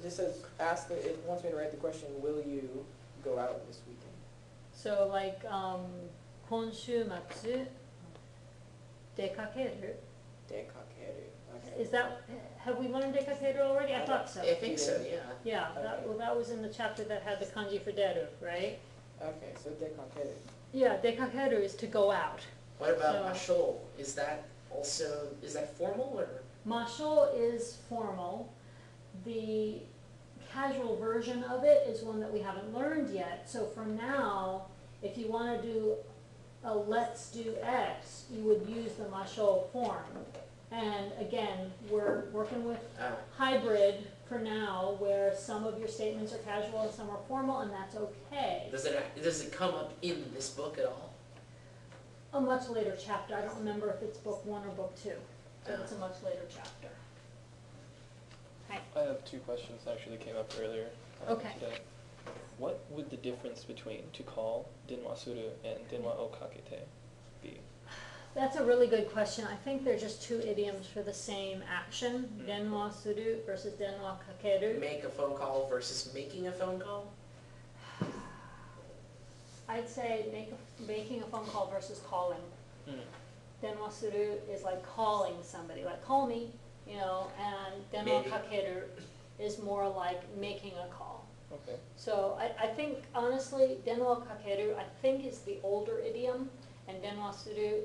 just says, it wants me to write the question, will you go out this weekend? So like, 今週末出かける? Dekakeru. Is that, have we learned 出かける already? I thought so. I think so, yeah. Yeah, that was in the chapter that had the kanji for deru, right? Okay, so dekakeru. Yeah, 出かける is to go out. What about So- mashou? Is that also, is that formal or? Mashou is formal. The casual version of it is one that we haven't learned yet. So for now, if you want to do a let's do X, you would use the mashou form. And again, we're working with hybrid for now, where some of your statements are casual and some are formal, and that's okay. Does it come up in this book at all? A much later chapter. I don't remember if it's book 1 or book 2, but it's a much later chapter. Hi. I have two questions that actually came up earlier Okay. today. What would the difference between to call, denwa suru, and denwa o kakete be? That's a really good question. I think they're just two idioms for the same action. Denwa suru versus denwa kakeru. Make a phone call versus making a phone call? I'd say making a phone call versus calling. Denwa suru is like calling somebody, like call me, you know, and denwa Maybe. kakeru is more like making a call. Okay. So I think, honestly, denwa kakeru, I think is the older idiom, and denwa suru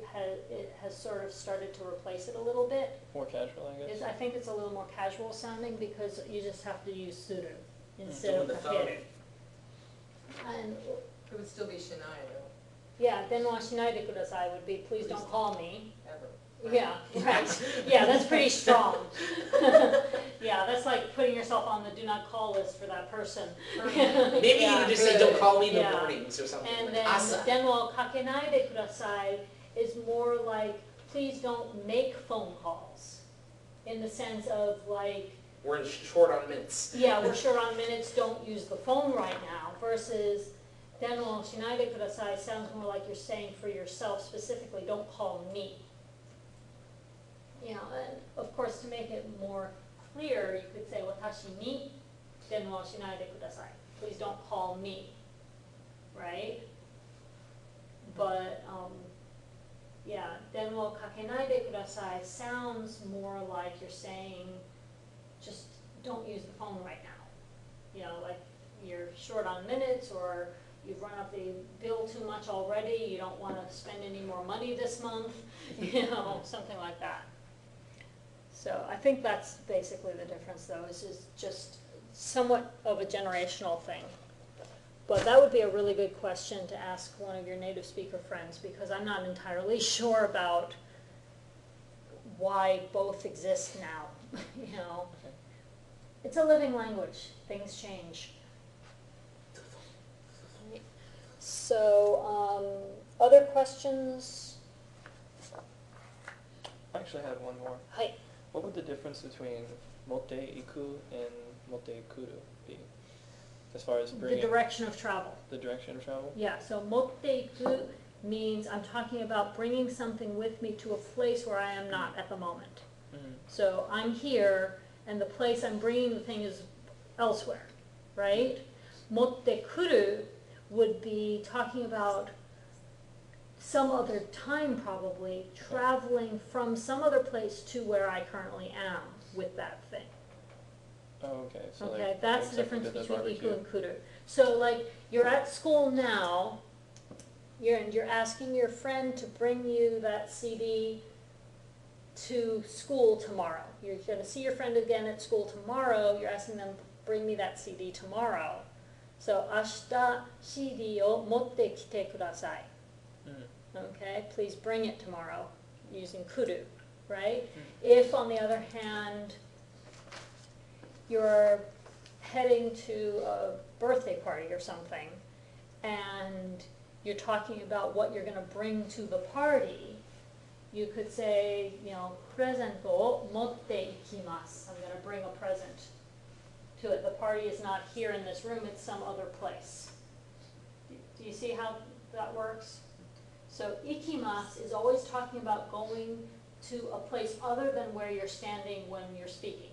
has sort of started to replace it a little bit. More casual, I guess? I think it's a little more casual sounding because you just have to use suru instead With of the phone. kakeru. And It would still be Shinai though, yeah, denwa shinaide kudasai would be please don't call me. ever. Yeah, right. Yeah, that's pretty strong. Yeah, that's like putting yourself on the do not call list for that person. Maybe Yeah. you could just say, don't call me in the Yeah. mornings or something. And like then asa. denwa kakenaide kudasai is more like please don't make phone calls. In the sense of like, We're short on minutes. yeah, we're short on minutes, don't use the phone right now, versus denwa shinaide kudasai sounds more like you're saying for yourself specifically, don't call me. You know, and of course to make it more clear, you could say watashi ni denwa shinaide kudasai. Please don't call me, right? But yeah, denwa kakenaide kudasai sounds more like you're saying just don't use the phone right now. You know, like you're short on minutes or you've run up the bill too much already, you don't want to spend any more money this month, you know, something like that. So I think that's basically the difference though, is just somewhat of a generational thing. But that would be a really good question to ask one of your native speaker friends, because I'm not entirely sure about why both exist now, you know. Okay. It's a living language, things change. So, other questions? I actually have one more. Hi. What would the difference between motte iku and motte kuru be? As far as The bringing direction of travel. the direction of travel? Yeah, so motteiku means I'm talking about bringing something with me to a place where I am not at the moment. So I'm here, and the place I'm bringing the thing is elsewhere, right? Motte kuru would be talking about some other time probably, traveling from some other place to where I currently am with that thing. Oh, okay. So Okay, like that's the something difference to the between iku barbecue. and kuru. So like, you're at school now, you're asking your friend to bring you that CD to school tomorrow. You're gonna see your friend again at school tomorrow, you're asking them, bring me that CD tomorrow. So, ashita CD o motte kite kudasai. Okay, please bring it tomorrow, using kuru, right? If, on the other hand, you're heading to a birthday party or something, and you're talking about what you're going to bring to the party, you could say, you know, present o motte ikimasu. I'm going to bring a present to it. The party is not here in this room, it's some other place. Do you see how that works? So ikimasu is always talking about going to a place other than where you're standing when you're speaking.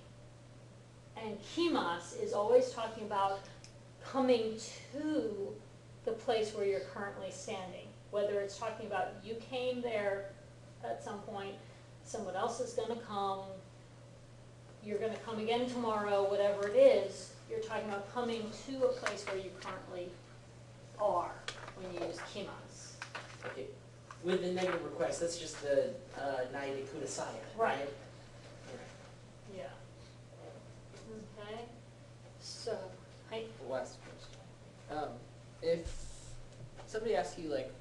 And kimas is always talking about coming to the place where you're currently standing. Whether it's talking about you came there at some point, someone else is gonna come, you're gonna come again tomorrow, whatever it is, you're talking about coming to a place where you currently are when you use kimas. Okay. With the negative request, that's just the naide kudasai, Right. right? Yeah. Okay, so, Last question. If somebody asks you like,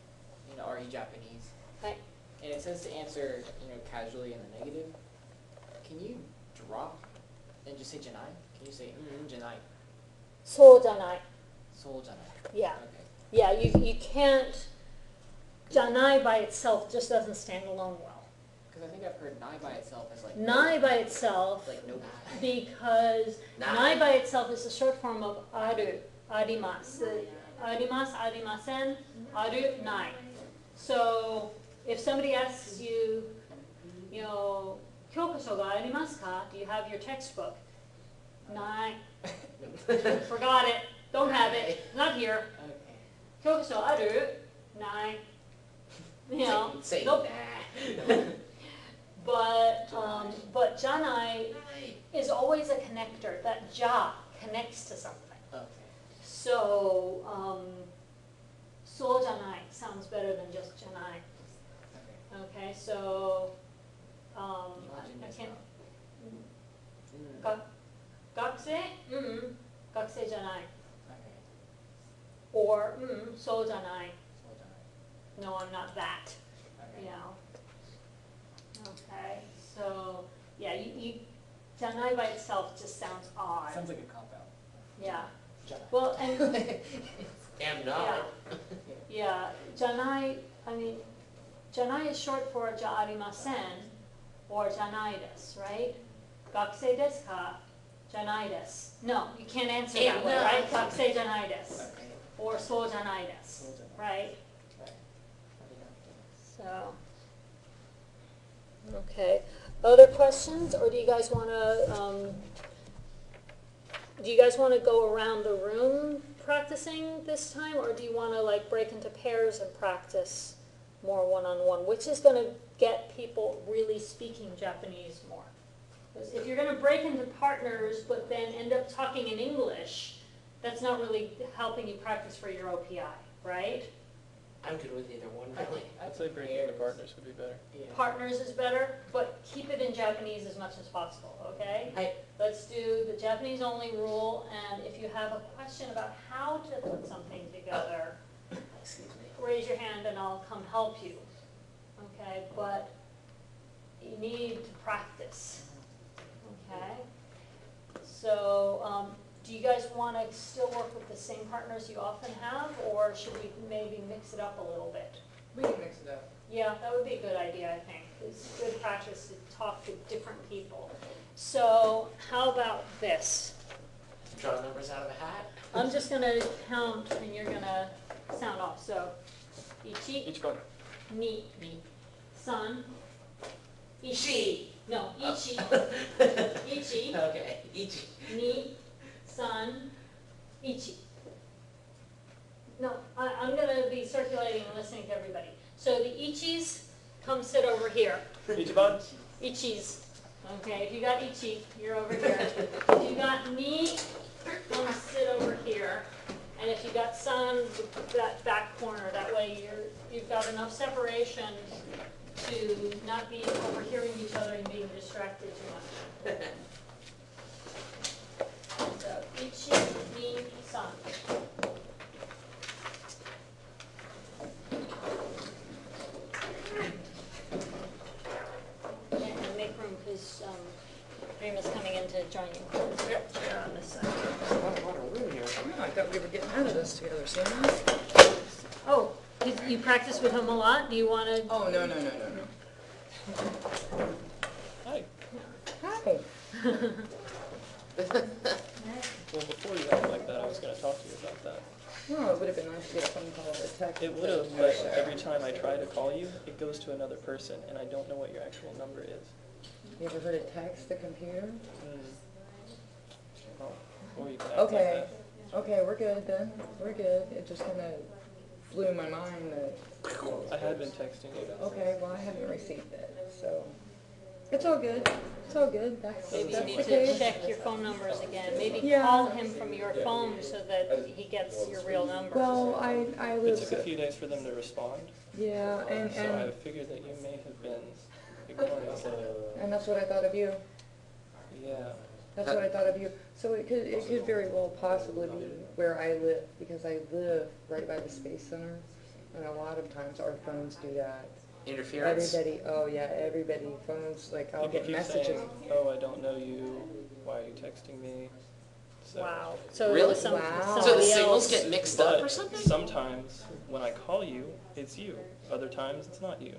are you Japanese? Hi. And it says to answer, casually in the negative, can you drop and just say janai? Can you say, janai, so janai, soul janai? yeah. Okay. Yeah, you can't, janai by itself just doesn't stand alone well. Because I think I've heard nai by itself as like, Nai by itself, like nope. because nai by itself is the short form of aru, arimasu. Arimasu, arimasen, aru, nai. So if somebody asks you, kyokoso ga arimasu ka? Do you have your textbook? Nai. Forgot it. Don't have it. Not here. Okay. Kyokoso aru, nai. Say nope. nah. But janai is always a connector. That ja connects to something. Okay. So, so janai sounds better than just janai. Okay. Okay, so, I can't, gakusei? Gakusei janai. Okay. Or, so janai. Soul janai. No, I'm not that, Okay. Okay, so, yeah, you, janai by itself just sounds odd. Sounds like a cop out. Yeah, Janai. well, and, Am not. yeah, janai, janai is short for ja-arimasen, or janai desu, right? Gakusei desu ka? Janai desu. No, you can't answer that way, no. right? Gakusei janai desu, Okay. or so janai desu, Soul janai. right? Right. So, okay. Other questions, or do you guys want to go around the room practicing this time, or do you want to like break into pairs and practice more one-on-one? Which is going to get people really speaking Japanese more? Because if you're going to break into partners but then end up talking in English, that's not really helping you practice for your OPI, right? I'm good with either one, really. I'd say breaking into partners would be better. Yeah. Partners is better, but keep it in Japanese as much as possible, okay? Hi. Let's do the Japanese only rule, and if you have a question about how to put something together, Excuse me. raise your hand and I'll come help you, okay? But you need to practice, okay? So, do you guys want to still work with the same partners you often have, or should we maybe mix it up a little bit? We can mix it up. Yeah, that would be a good idea, I think. It's good practice to talk to different people. So how about this? Draw numbers out of a hat. I'm just going to count and you're going to sound off. So, ichi, Each one. ni, san, ichi. She. No, ichi, ichi, Okay. Ichi. ni, san, ichi. No, I'm going to be circulating and listening to everybody. So the ichis, come sit over here. Ichiban. Ichis. Okay, if you got ichi, you're over here. If you got ni, come sit over here. And if you got san, that back corner, that way you've got enough separation to not be overhearing each other and being distracted too much. So, ichi, ni, san. And make room, because Rima's coming in to join you. Yep, chair on this side. A lot of room here. Oh, I thought we were getting out of this together, Sam. Oh, you practice with him a lot? Do you want to? Oh, no. Hi. Hi. Well, before you act like that, I was going to talk to you about that. Well, it would have been nice to get a phone call or a text. It would have, but every time I try to call you, it goes to another person, and I don't know what your actual number is. You ever heard of text the computer? Okay, okay, we're good then. We're good. It just kind of blew my mind that, I had been texting you. okay, well, I haven't received it, so. It's all good. It's all good. Maybe you That's need the to case. check your phone numbers again. Maybe Yeah. call him from your phone so that he gets your real number. Well, I It took a live, few days for them to respond, yeah, so I and figured that you may have been ignoring it. that's what I thought of you. Yeah. That's what I thought of you. So it could very well possibly be where I live, because I live right by the Space Center, and a lot of times our phones do that. Interference? Everybody, oh yeah, everybody, phones, like, I'll If you get keep messages. saying, oh, I don't know you, why are you texting me? So, Wow. So it Really? was Wow. So the somebody signals else. get mixed up or But something? sometimes when I call you, it's you. Other times it's not you.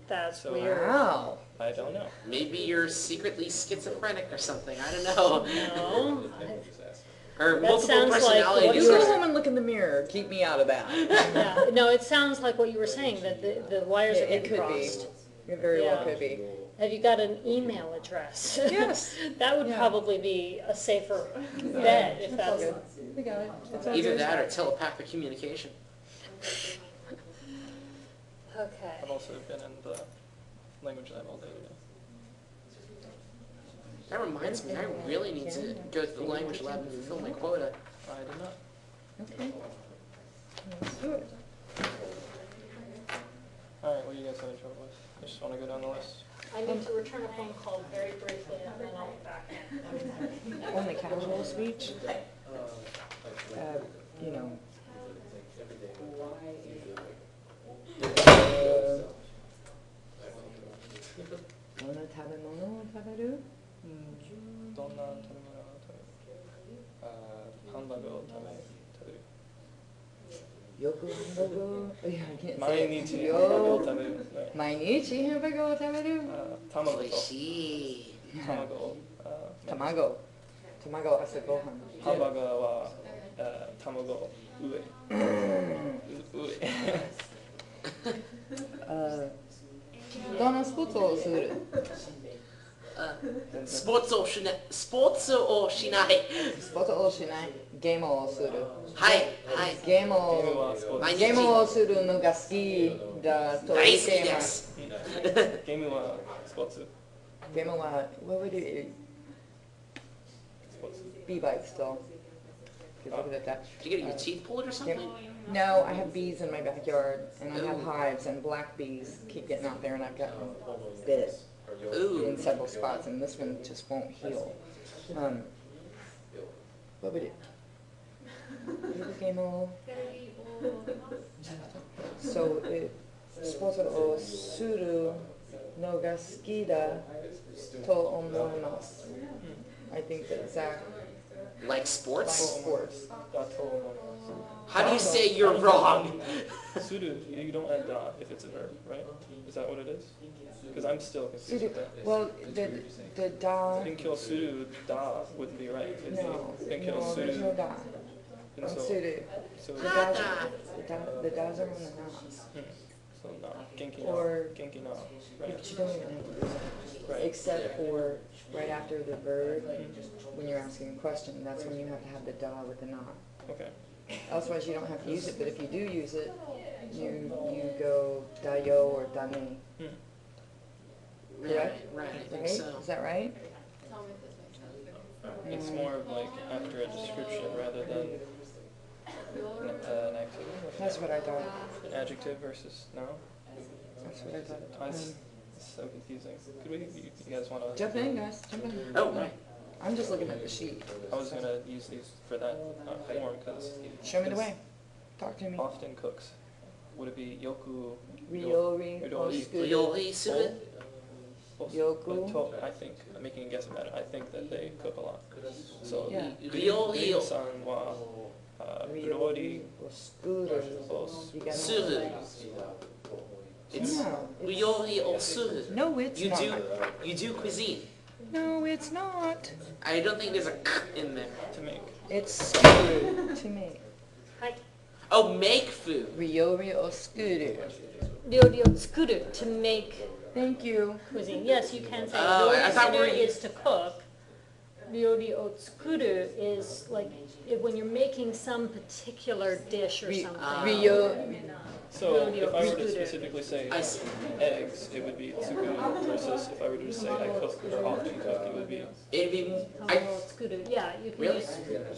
That's So- weird. Wow. I don't know. Maybe you're secretly schizophrenic or something. I don't know. No. Or That multiple sounds like personality what You you go were- disorder. home and look in the mirror. Keep me out of that. Yeah. No, it sounds like what you were saying, that the wires Yeah, are it getting could be. crossed. It very well Yeah. could be. Have you got an email address? Yes. That would Yeah. probably be a safer bet if It's all that's. good. We got it. It's all Either good. that or telepathic communication. Okay. I've also been in the language lab all day today. That reminds me, I really need to go to the language lab and fulfill my quota. I did not. Okay. Let's do it. Alright, what are you guys having trouble with? I just want to go down the list. I need to return a phone call very briefly and then I'll be back. Only casual speech. You know. どんな食べ物を食べる？どんな食べ物を食べる？ハンバーグを食べる。よくハンバーグを、いや、毎日ハンバーグをよ食べる。はい毎日ハンバーグを食べる？卵と美味しい。卵を。卵。卵は朝ごはん。ハンバーガーは卵上。どんなスポーツをする？スポーツをしない。スポーツをしない。スポーツをしない。ゲームをする。はい、はい。ゲームゲームをはスポーツ。毎日ゲームをするのが好きだと大好き言っています。です。ゲームはスポーツ。ゲームは what would it スポーツ。 be like still? Good look at that. Did you get your teeth pulled or something? No, I have bees in my backyard, and I have hives, and black bees keep getting out there, and I've gotten bit in Ooh. several spots, and this one just won't heal. What would it? So, スポーツをするのが好きだと思います。I think that Zach Like likes sports? sports. だと思いま How do you say you're wrong? す。する you don't add da if it's a verb, right? Is that what it is? Because I'm still confused with that. Well, the da. 勉強する da wouldn't be right. It'd No, be 勉強 no, す there's る no da. and so Suru. so The da's are, the da's are on the nots. so na 元気な Or- 元気な But right you don't even have to do that. right Except for right after the verb, when you're asking a question, that's when you have to have the da with the not. okay Elsewise, you don't have to use it, but if you do use it, you go da yo or da ne. Right, right, I think Right? so. Is that right? it's more of like after a description rather than an activity That's what I thought. an adjective versus noun. That's what I thought. It's so confusing. Could we you guys want to Jump in, guys. Jump in. Oh, right. I'm just looking at the sheet. I was gonna use these for that form because Show me the way. Talk to me. often cooks. Would it be yoku? Ryori Ryori. oskuru. Ryori suru? Yoku. But I think I'm making a guess about it. I think that they cook a lot. So Yeah. Ryori san wa ryori Oskuru. os You got suru. it. It's No, it's- ryori or suru. No, it's You not. do cuisine. No, it's not. I don't think there's a k in there. to make. It's skuru to make. Hi. Oh, make food. Ryori oskuru. Ryori o tsukuru, to make Thank you. cuisine. Yes, you can say Oh, I ryori thought we were- is to cook. ryori o tsukuru is like when you're making some particular dish or something. Ryo, So Rodeo if I were to scooter. specifically say I see. eggs, it would be tsukuru versus if I were to just say I cook or often cook, it would be. It'd be, Tamago o tsukuru. Yeah, you can Really? use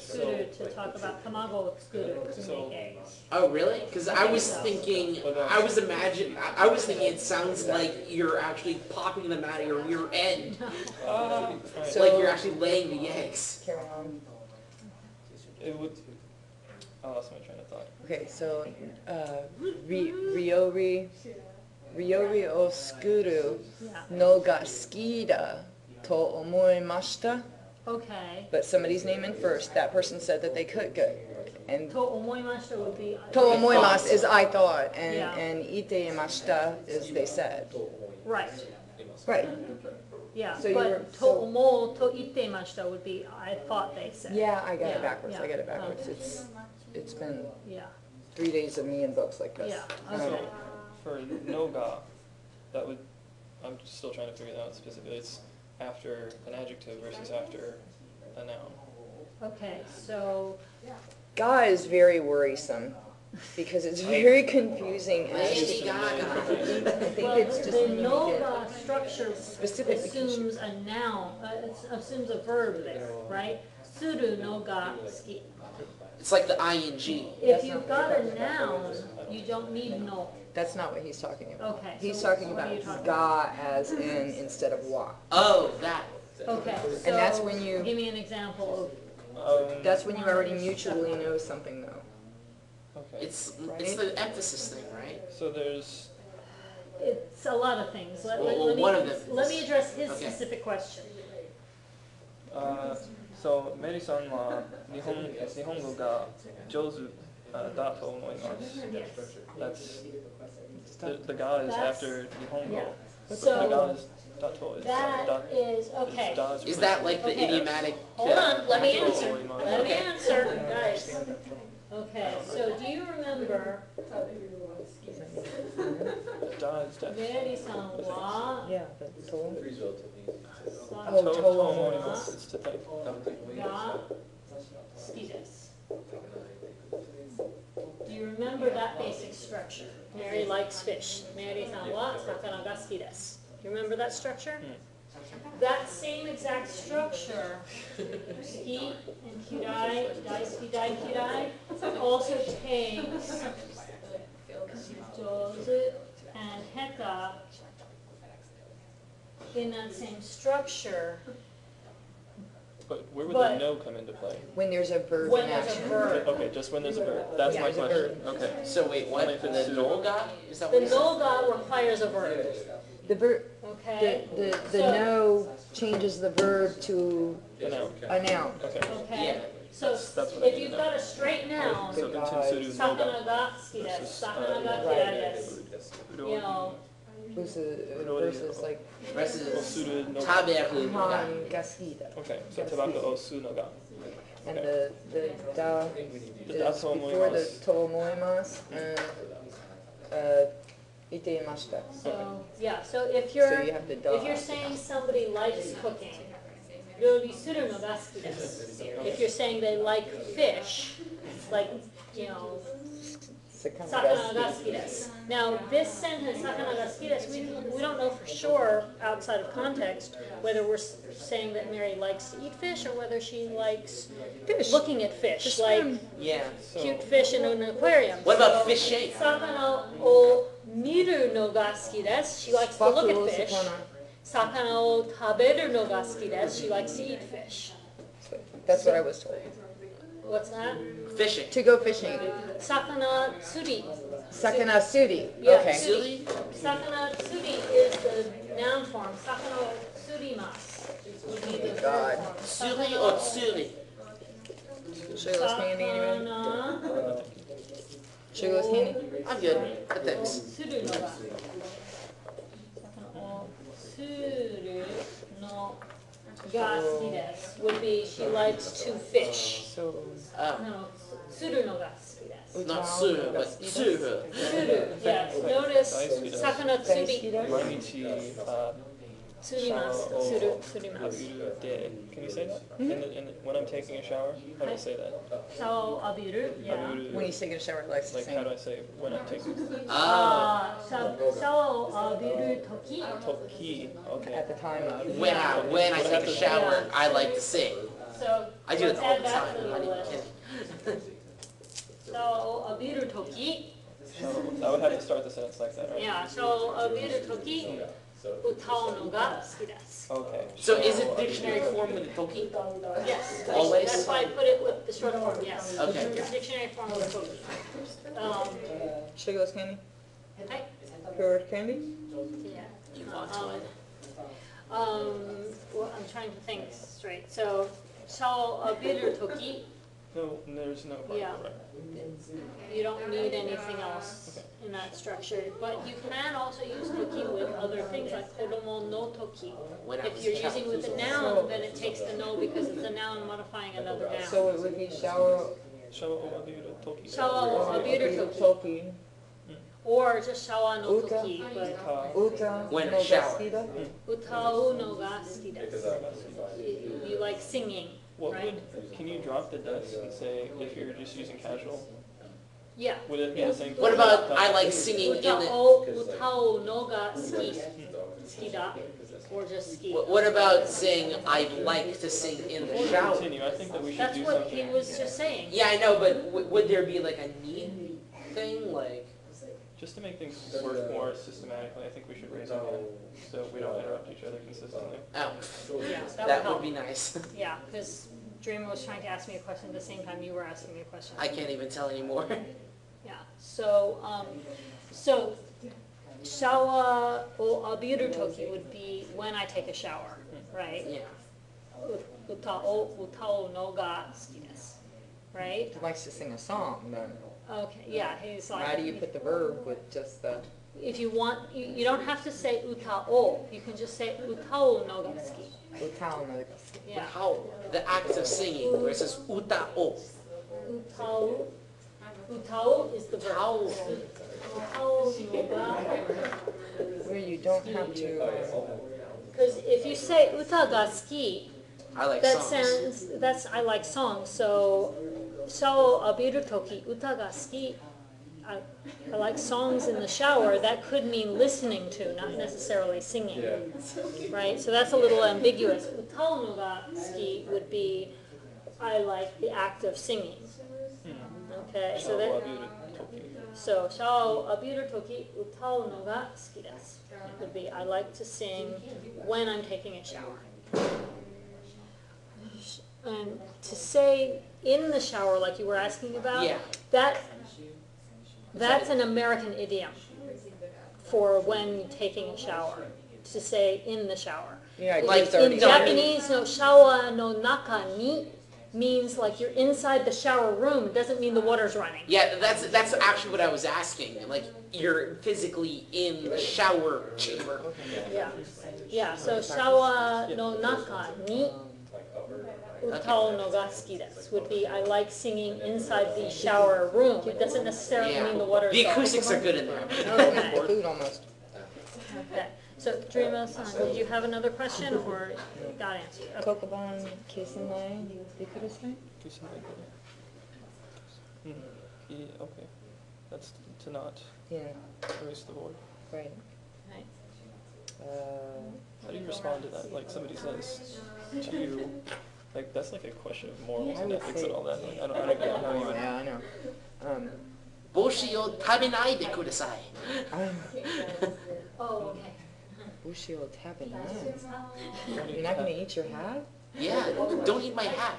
tsukuru to talk about tamago o tsukuru to So- make eggs. oh really? Because I was thinking, I was thinking it sounds like you're actually popping them out of your rear end. Right. So- Like you're actually laying the eggs. carry on. It would. I lost my train of thought. Okay, so, ryori o skuru Yeah. no ga suki da to omoimashita. Okay. But somebody's naming first. That person said that they could good. And To omoimashita would be. to omoimasu is I thought, Yeah. and iteimashita is they said. Right. Right. Yeah. So you were- But to so- omo to itemashita would be I thought they said. Yeah, I got Yeah, it backwards. yeah. I got it backwards. It's been Yeah. 3 days of me in books like this. Yeah. So Okay. for noga, that would. I'm still trying to figure that out specifically. It's after an adjective versus after a noun. Okay. So. Ga is very worrisome because it's very confusing. And Lady Gaga. I think Well, it's just the when you get noga structure specific because assumes a noun, it assumes a verb there, right? Suru no ga ski. It's like the ing. If you've got a noun, you don't need no. that's not what he's talking about. Okay. He's so talking what are about you talking ga as in instead of wa. Oh, that. Okay. So And that's when you- give me an example That's when you already mutually know something though. Okay. It's Right? the emphasis thing, right? So there's. of. It's a lot of things. Let Well, me, one of them let is- me address his okay. specific question. So Mary-san は日本語が上手だと思います。 Yes. That's the ga is That's- after 日本語. yeah. But So, the ga is dato is That da, is, okay. da Is that like the Okay. idiomatic? Hold on, let me answer. Okay. Let me answer, guys. Okay, so do you remember da is that. Mary-san wa Yeah, the to. sa Oh, To to omoimasu is to think. ga suki desu? Do you remember that basic structure? Mary likes fish. Mary-san wa sakana ga suki desu. You remember that structure? That same exact structure, ski and kudai, daisuki dai kudai, also takes dozu and heka in that same structure But where would But- the no come into play? When there's a verb when in there's a action. verb. Okay, just when there's a verb. That's Yeah, my there's a question. verb. Okay. So wait, what? Only if it's The pseudo. Nolga? Is that The what you said? noga requires a verb, The verb, okay? the So- no changes the verb to The noun. a noun. Okay. Okay, Yeah. so That's what I if need you've to know. got a straight noun, So intensuru sakana noga. ga suki desu, sakana ga kudai desu, you know, Versus like Versus Osuru noga. taberu noga. han ga suki da. Okay, so tabaka osu noga. And the da The da is to before the omoimasu. to omoimasu and iteimashita. so, yeah, so if So you're, you have the da. if you're saying somebody likes cooking, ryori suru no ga suki desu. If you're saying they like fish, like, you know, Sakana sakana ga ga suki desu. Now, this sentence, sakana ga suki desu, we don't know for sure, outside of context, whether we're saying that Mary likes to eat fish or whether she likes Fish. looking at fish, Just like swim. Yeah. cute fish in an aquarium. What about So, fish shape? Sakana o miru no ga suki desu. She likes to look Baku at fish. sakana. Sakana o taberu no ga suki desu. She likes to eat fish. That's what I was told. What's that? Fishing. To go fishing. Sakana tsuri. Sakana suri. Yeah, Okay. tsuri. Sakana tsuri is the noun form. Sakana o tsurimasu would be the God. verb form. Suri or tsuri? Shayla's handy anyway. Sakana Shayla's handy. I'm good. But thanks. tsuru no ga. Sakana o tsuru no ga suki desu would be she likes to fish. So No, tsuru no ga suki desu. Not suru, but tsuru. Tsuru, yes. Notice sakana tsuri. 毎日 Surimasu. Surimasu. Can you say that? When I'm taking a shower, how do I say that? Shao abiru, yeah. Abiru. When he's taking a shower, like Like, how do I say when I'm taking? Shao abiru toki. Toki. Okay. at the time of. When I take a shower, I like to sing. So I do it let's all add the that time. to I'm the not even list. kidding. Shao abiru toki. So I would have to start the sentence like that, right? Yeah, shao abiru toki. Utao no ga suki desu. Okay. So is it dictionary form with toki? Yes, Always? that's why I put it with the short form, yes. Okay. Your dictionary form with toki. Sugarless candy? Hi. Pure candy? Yeah. You want to it. Well, I'm trying to think straight. So, shao abiru toki, No, there's no part, Yeah. right? you don't need anything else in that structure. But you can also use toki with other things like kodomo no toki. When I If was you're a child. using with a noun, then it takes the no because it's a noun modifying another noun. So it would be shower. Shao abiru toki. Shao abiru toki, Toki. or just shawa no Uta. toki, but Uta. When no a shower. gashida. utao no ga suki desu. You like singing, What right? can you drop the desk and say if you're just using casual? Yeah. Would it be the same? What about I like singing in the... Utao no ga ski da, or just ski. What about saying I like to sing in the shower? Continue. I think that we should That's do what he something. was just saying. Yeah, I know, but would there be like a need thing? Like, Just to make things work more systematically, I think we should raise our hand so we don't interrupt each other consistently. oh, Yeah, that would would help. be nice. Yeah, because Dreamer was trying to ask me a question at the same time you were asking me a question. I can't even tell anymore. Yeah, so, shawa o abiru toki would be when I take a shower, right? Yeah. Utao no ga suki desu, right? He likes to sing a song then. Okay, yeah, he's like. How do you put the verb with just the. If you want, you don't have to say utao, you can just say utao no ga suki. Utao no gashida. Yeah. How the act of singing versus uta o. Utao is the verb. How? Utao no ga. Where you don't have to. Because if you say uta ga suki, I like that songs. sounds, that's, I like songs, so, shao abiru toki, uta ga suki, I like songs in the shower, that could mean listening to, not necessarily singing, right? So that's a little ambiguous. Utao no ga suki would be, I like the act of singing. Okay, so Shao that, abiru toki. so, shao abiru toki, utao no ga suki desu, would be, I like to sing when I'm taking a shower. And to say in the shower, like you were asking about, Yeah. that's an American idiom for when taking a shower. To say in the shower. Yeah, Like, it's already In no, I mean- Japanese, no shawa no naka ni means like you're inside the shower room. It doesn't mean the water's running. Yeah, that's actually what I was asking. Like, you're physically in the shower chamber. Yeah. Yeah. So shawa no naka ni utao no ga suki desu would be I like singing inside the shower room. It doesn't necessarily mean the water's The going. acoustics are good in there. Okay. food almost. Okay. So Dreama-san, did you have another question or got answered? Okay. Kokoban kesenai dekurasai? Do something good. Okay. That's to not Yeah, erase the void. right. Right. How do you respond to that? Like somebody says to you, like that's like a question of morals I and would ethics say- and all that. Like, I don't get how you would. Yeah, I know. Boshi o tabenai kudasai. Oh, okay. Bushi will tap it How do you You're not tap- gonna eat your hat? Yeah, don't eat my hat.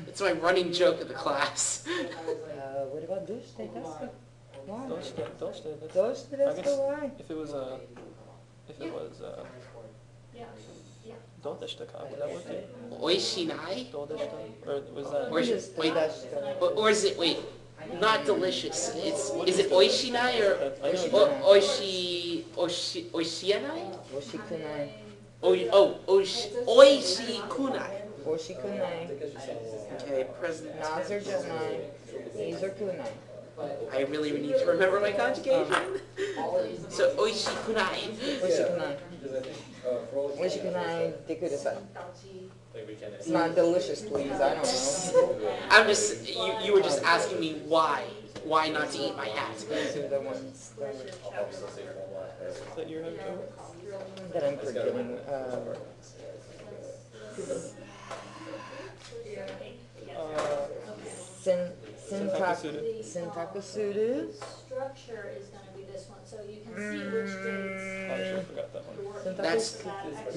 It's my running joke of the class. What about doshite desu? Why? Doshite, that's- Doshite I desu guess why? If it was Yeah. dodeshita ka, would that work too? Oishinai? Dodeshita? Or was that? Or is it, wait, or is it, wait, not delicious. Is it oishinai or oishianai? Oshikunai. Oishikunai. Oshikunai. Okay, President. Nas are janai. These are kunai. but I really need to remember my conjugation. So, oishikunai. Oishikunai. Oishikunai de kudasai. It's not delicious, please. I don't know. I'm just, you were just asking me why. Why not to eat my hat? Those are the ones That you're having trouble? that I'm forgetting. Sentakasuru. Sentakasuru. Structure is gonna be this one, so you can see which dates. I should have forgot that one. That's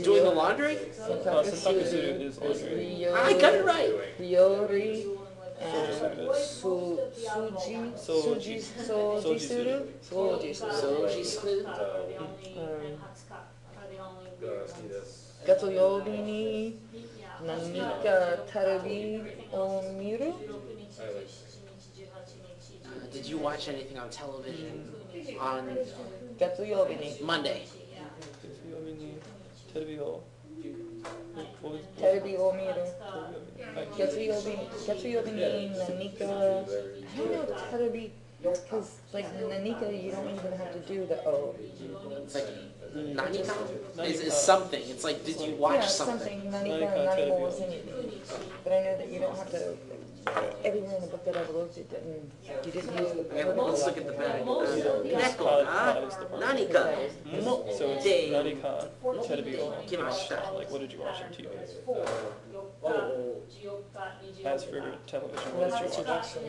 doing the laundry? Sentakasuru is laundry. I got it right. Ryori Sojisuru. Suji Suru. Soji Sojisuru. Gatsuyobi ni nanika tarubi o miru? Did you watch anything on television on Gatsuyobi ni Monday? tarubi o miru. Gatsuyobi ni nanika. I don't know tarubi, because like nanika you don't even have to do the O. It's like nanika is something. It's like, did you watch Yeah, something? nanika and nanimo was anything. But I know that you don't have to. Everywhere in the book that I've looked, you didn't use the Yeah, let's look at the back. Neko Ka is the ga part. nanika So it's motte Narika, Terubi o kimashita. Like, what did you watch on TV? As for television, Well, what that's did your you watch? introduction,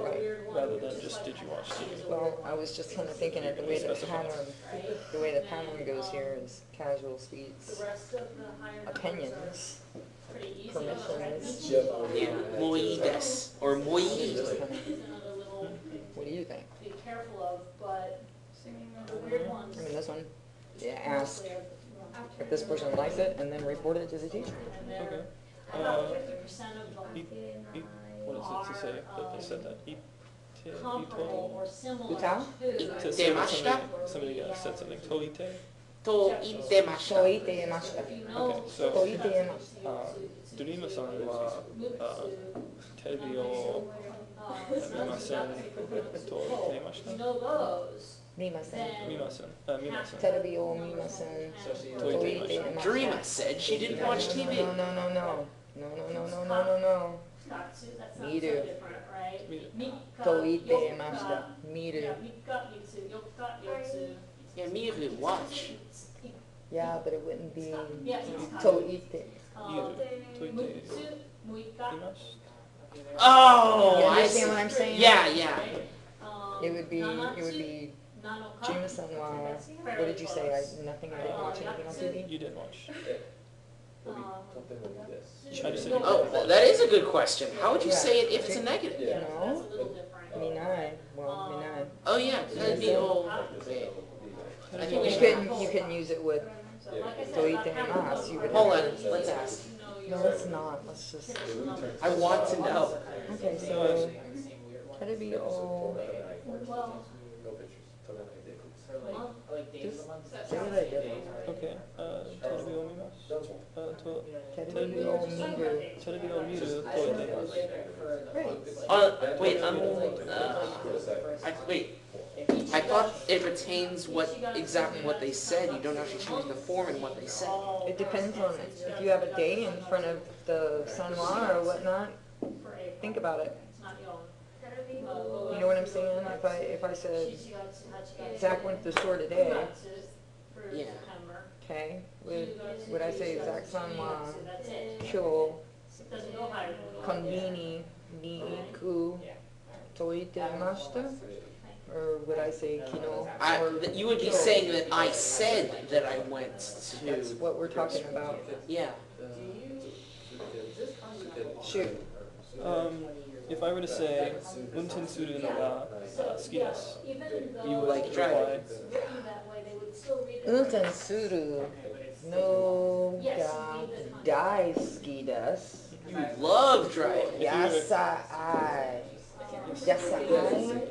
right? Rather than just did you watch TV? Well, I was just kind of thinking that the way the pattern goes here is casual speaks, opinions, permissions. Yeah, moi desu or moi. Just kind of, what do you think? Be careful of, but the weird ones. I mean, this one, yeah, ask if this person likes it and then report it to the teacher. Okay. About 50% of them What is it to say that they said that? comparable or similar Uta? to. To say that Itemashita? somebody said something. Toite? To itemashita. Toitemashita. Okay, so Toitemashita. Dorima-san wa terebi o mimasen to iteimashita? You know those, Mimasen. then Mimasen. Terebi o mimasen. Toitemashita. Dreama said she didn't watch TV. No. that's not Me so too. different, right? Me too. Mika, Toitemashita. yoka, Miru. yeah, mika, mitsu, yoka, yotsu. Yeah, Miru, watch. Yeah, but it wouldn't be Yeah, it's toite. Toite. mutsu, muika. Imash? Oh, You I understand see. what I'm saying? Yeah. It would be Jima-san wa, what did you say? Nothing, I didn't watch anything on TV? You didn't watch. Um, I just said you Oh, didn't. that is a good question. How would you Yeah. say it if it's a negative? That's No? a little different. Minai. Well, minai. Oh yeah, that'd be old. Wait. I think we You should. couldn't use it with So like I said, toite about half mas. of You them would Hold have on, to. let's ask. know No, let's not. Let's just. I want to know. Okay, so try to be all. Well, Just say what I did. Okay. Terebi o mimasu? Try to be all miru. Terebi o miru to iteimasu. Right. Wait, wait. I thought it retains exactly what they said. You don't actually change the form in what they said. It depends on it. If you have a day in front of the sanwa or whatnot, think about it. You know what I'm saying? If I said Zach went to the store today, Yeah. okay, would I say Zach sanwa kyo konbini ni iku toitemashita? Or would I say kino? You would be saying that I said that I went That's to. what we're talking about. Yeah. Shoot. If I were to say unten suru no ga suki desu, you would Like driving. Unten suru no ga daisuki desu. You love driving. Yasai. Yasai.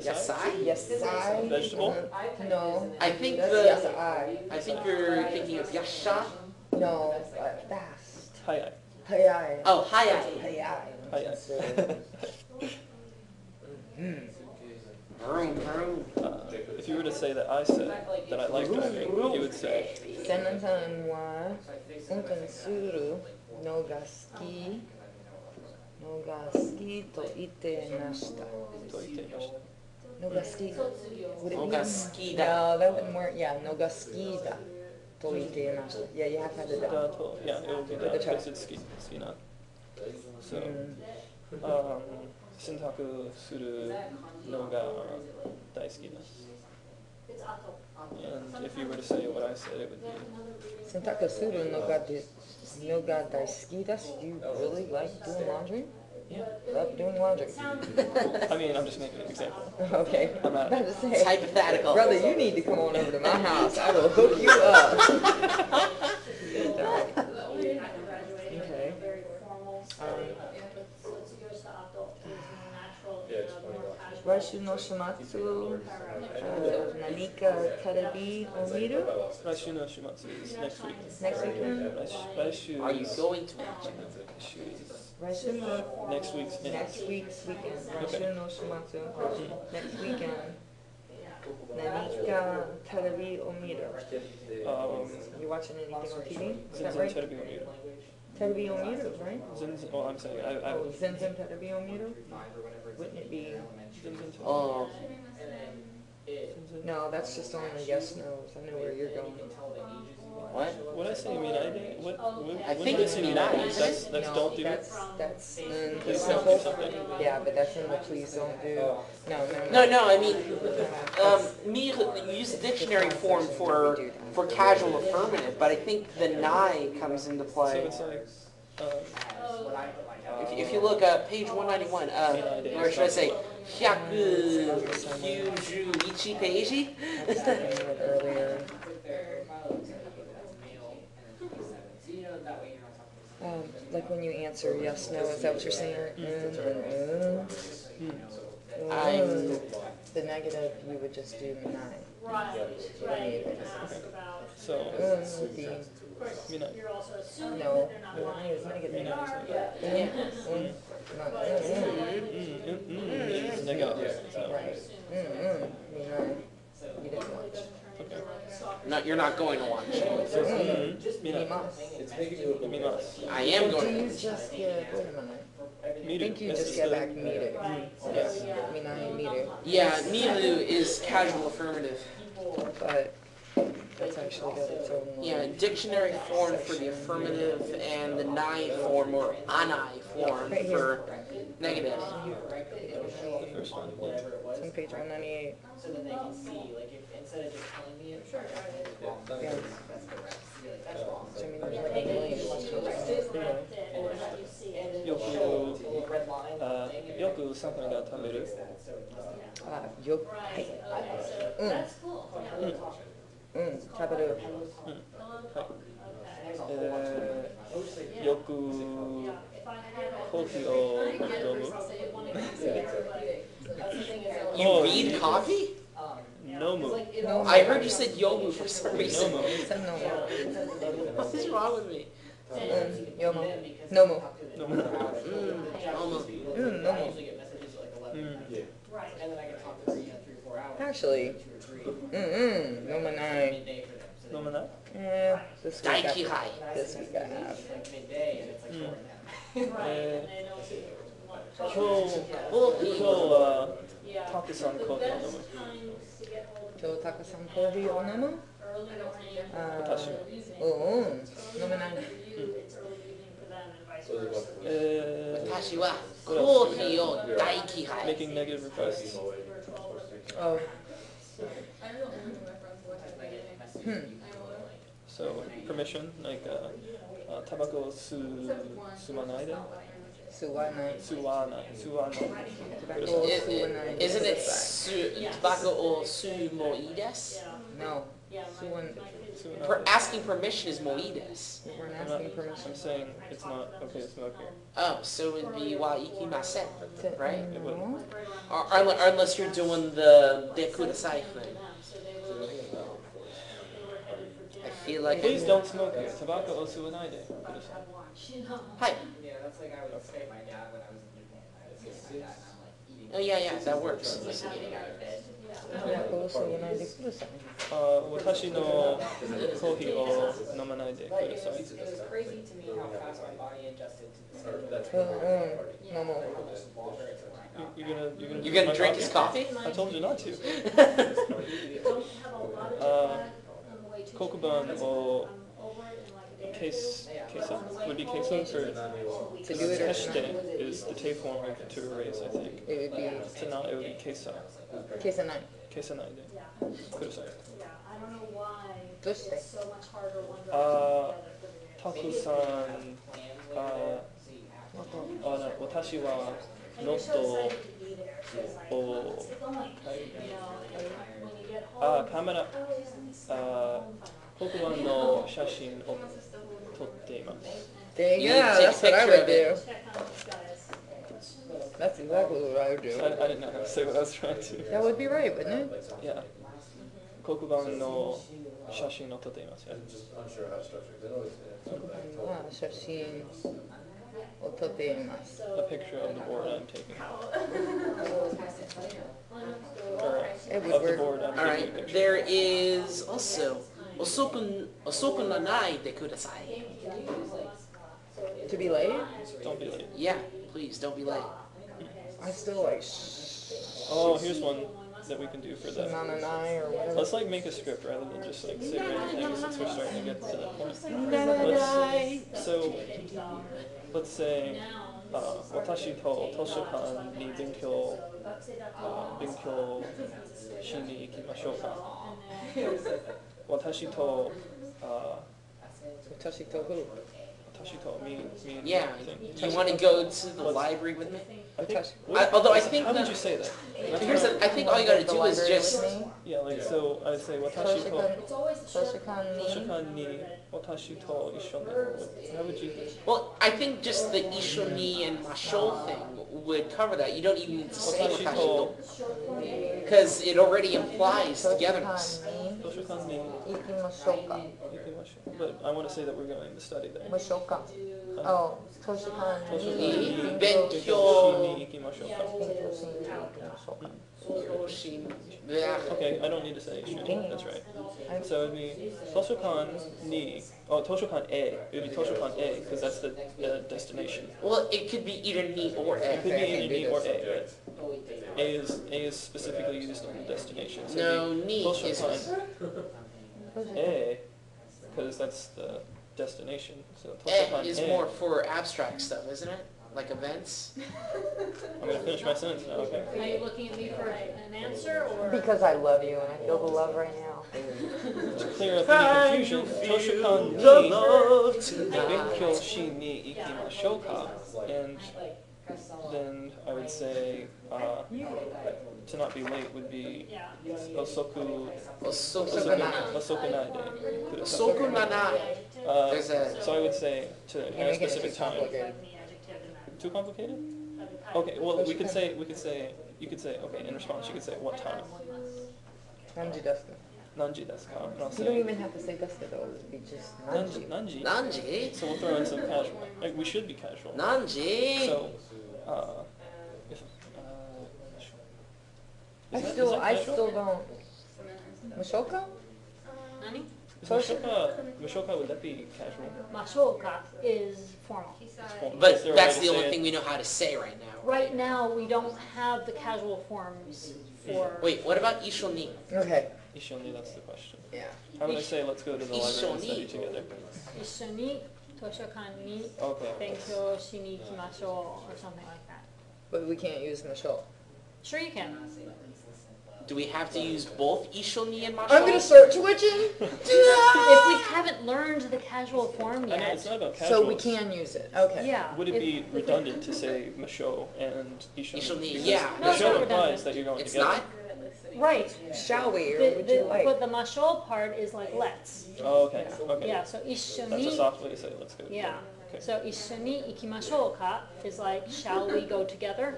Yasai? Yasai. Vegetable? No. I think That's the. yasai. I think you're thinking of yasha. No. Fast. Hayai. Hayai. Oh, hayai. Hayai. Hayai. If you were to say that I said that I like driving, you would say, セナさんは運転するのが好きと言ってました。と言っていました。のが好き。Would it No be? ga suki No, da. that wouldn't work. Yeah, のが好きだと言っていました。Yeah, you have to have the da. Yeah, it would be that because it's ski na. So, 洗濯するのが大好きです。And if you were to say what I said, it would be. 洗濯するのが大好きだし。Do you really like doing laundry? Yeah. Love doing laundry. I mean, I'm just making an example. Okay. I'm not. About to say, It's hypothetical. brother, you need to come on over to my house. I will hook you up. Okay. Raishu no shimatsu. 何かテレビを見る? 来週の週末 is next week. Next weekend? 来週 Are you going to watch it? 来週 is Raishu no next week's in. next week's weekend. Raishu no shimatsu. Next weekend. 何かテレビを見る? You watching anything on TV? Is that 全然 right? テレビを見る。テレビを見る, right? 全然 oh, I'm saying I Oh, 全然テレビを見る? Wouldn't it be? 全然テレビ Oh, No, that's just only yes, no's. I know where you're going. what? What I say minai? What I when think do I it's say minai, minai? isn't That's it? No, don't do. that's in the Please don't simple. do something. Yeah, but that's in the please don't do. No, I mean, me use dictionary form for casual affirmative, but I think the nai comes into So play. it's like If you look at page 191, or should I say, 191 page? I was talking about it earlier. Like when you answer yes, no, is that what you're saying? The negative, you would just do nine. Right. Ask about. so Would be minai. You're also assuming no. that they're not Nine is negative. They are, Yeah. Is negative. So Right. Be nine. You didn't watch. okay. No, you're not going to watch. So Be minai. must. Mimas. I am Do going you to. just get, wait a minute. I Miru. think you This just is get the- back meter. Yes. Minai meter. Yeah, miru is casual affirmative. But that's actually got its own one. Yeah, dictionary form for the affirmative and the nai form or anai form for negative. The first one. Yeah. It's on page 198. So then they can see, like, if instead of just telling me it, Yeah. that's correct. That's wrong. So I mean, there's like a million questions. You see it. よく魚が食べる。よ、はい。That's cool. 食べる。よくコーヒーを飲む。 You Oh, read coffee? 飲む。 I heard you said yomu for some reason. 飲む。 Some no. What is wrong with me? Yomo. Nomo. 飲む。 Almost. Nomo. I usually get messages at like 11, and then I can talk to her, 3 or 4 hours. Actually, 2 or 3. Nomo nine. Midday for them. So 飲まない？ This week I Daikihai. This week I have. it's like midday, and it's like 4 now. 今日はタクさんコーヒーを飲む。今日タカさんコーヒーを飲む？私は。飲めない。私はコーヒーを大嫌い。 Making negative requests. Oh. So permission, like タバコを吸わないで。吸わない。吸わない。吸わない。 Tobacco を吸わないで Isn't く it ださい。 tobacco or su moides? No. 吸わない。吸わない。 Asking permission is moides. We weren't I'm not- asking permission. I'm saying it's not okay to smoke here. Oh, so it would be wa ikimasen, right? No. Or unless you're doing the de kudasai thing. I feel like Please don't smoke here. Tobacco or 吸わないでください。Hi. Yeah, that's like I would say to my dad when I was in Japan. I would say to my dad, and I'm like eating Oh, yeah, that works. getting out of bed. 早く遅くないでください。私のコーヒーを飲まないでくだ Like, it さい。 was crazy to me how fast my body adjusted to the schedule. 飲もう。 Just water it for my coffee. You're gonna drink his coffee? I told you not to. Don't have a lot of feedback on the way to 黒板を I'm over it in like a day or two. queso would be queso for To do it or teshite is the te form of to erase, I think. It would be Tonight it would be queso. 消さない。 Queso nai de Yeah, kudasai. yeah, I don't know why どうして it's so much harder one Uh, direction than the other. Taku-san, no, watashi wa And you're so noto excited to be there, so it's like, o how's it going? You know, and when you get home, kamera, oh, yeah, it's home fun. 黒板の写真を撮っています There you You need go. to take That's what I a picture would of do. it. Check on these guys. That's exactly what I would do. I didn't know how to say what I was trying to. That would be right, wouldn't it? Yeah. 黒板の写真を撮っています。まあ写真を撮っています。 A picture of the board I'm taking. It Or would of the work. board I'm taking a Alright, picture. there is also osoku nanai de kudasai. To be late? Don't be late. Yeah, please don't be late. I still like Oh, here's one that we can do for the. Nananai or whatever. Let's like make a script rather than just like say random things since we're starting to get to that point. Nananai. So, let's say, 私と図書館に勉強しに行きましょうか。私と、私とwho? 私とme. Yeah, you want to go to the library with me? I think, Although I think how would that- you say that? Here's the, I think all you gotta do is just Yeah, like so I'd say 私と It's always the 図 short 書館に図書館に私と一緒に How would you? well, I think just the ishoni and mashol thing would cover that. You don't even need to say Watashi watashi to because it already implies 図書 togetherness. 館に図書館に行きましょうか。行きましょう。But I want to say that we're going to study there. ましょうか。Oh, 図書館図書に館に勉強勉強しに行きましょうか。勉強しに行きましょうか。 Yeah. Okay, I don't need to say shuni. That's right. I'm- So it'd be 図書館に oh 図書館 A. It would be 図書館 A because that's the destination. Well, it could be either ni or It e. could be Okay, I either can ni do or this. A. Right? A is specifically used on the destination. So No, it'd be ni 図書 is 館 A because that's the destination. So 図書 e 館 is A. more for abstract stuff, isn't it? Like events. I'm gonna finish my sentence now. Okay. Are you looking at me for an answer or? Because I love you and I feel the love right now. To clear up any confusion, 図書館 The に love 勉 tonight. 強しに行きましょうか and then I would say to not be late would be Yeah. osoku Osokunanai. osokunai de kudasai. Osokunanai. There's So I would say to You're at a making it specific too time. complicated. The adjective in that. Too complicated? That'd be kind Okay, well we could say you could say okay in response you could say what time? 何時ですか? Nanji desu ka? And I'll You don't say even have to say ですけど. It'd be just 何時. nanji. Nanji? So we'll throw in some casual. Like we should be casual. Nanji? So if I is that still casual? don't. 無償か? Nani? Is Mushoka, would that be casual? Mashoka is formal. But Is there a that's way the to only say it? thing we know how to say right now. Right now, we don't have the casual forms for. Wait, what about ishoni? Okay. Ishoni, that's the question. Yeah. How would I say let's go to the library and study Ishoni. together? 一緒に図書館に Okay. 勉強しに行きましょう or something like that. But we can't use 無償. Sure you can. Do we have to use both ishoni and I'm gonna mashal? start switching. If we haven't learned the casual form I know, it's yet, not about casual. So we can use it. Okay. yeah. Would it if- be if we- redundant to say Masho and Ishoni? Ishoni, Because yeah. No, it's Masho not implies redundant. that you're going It's together. not? Right. Shall we, or The- would the- you like? But the mashal part is like let's. Oh, okay. Okay. Yeah, so That's a 一緒に soft way to say it. Let's go. Yeah. Okay. So 一緒に行きましょうか is like shall we go together?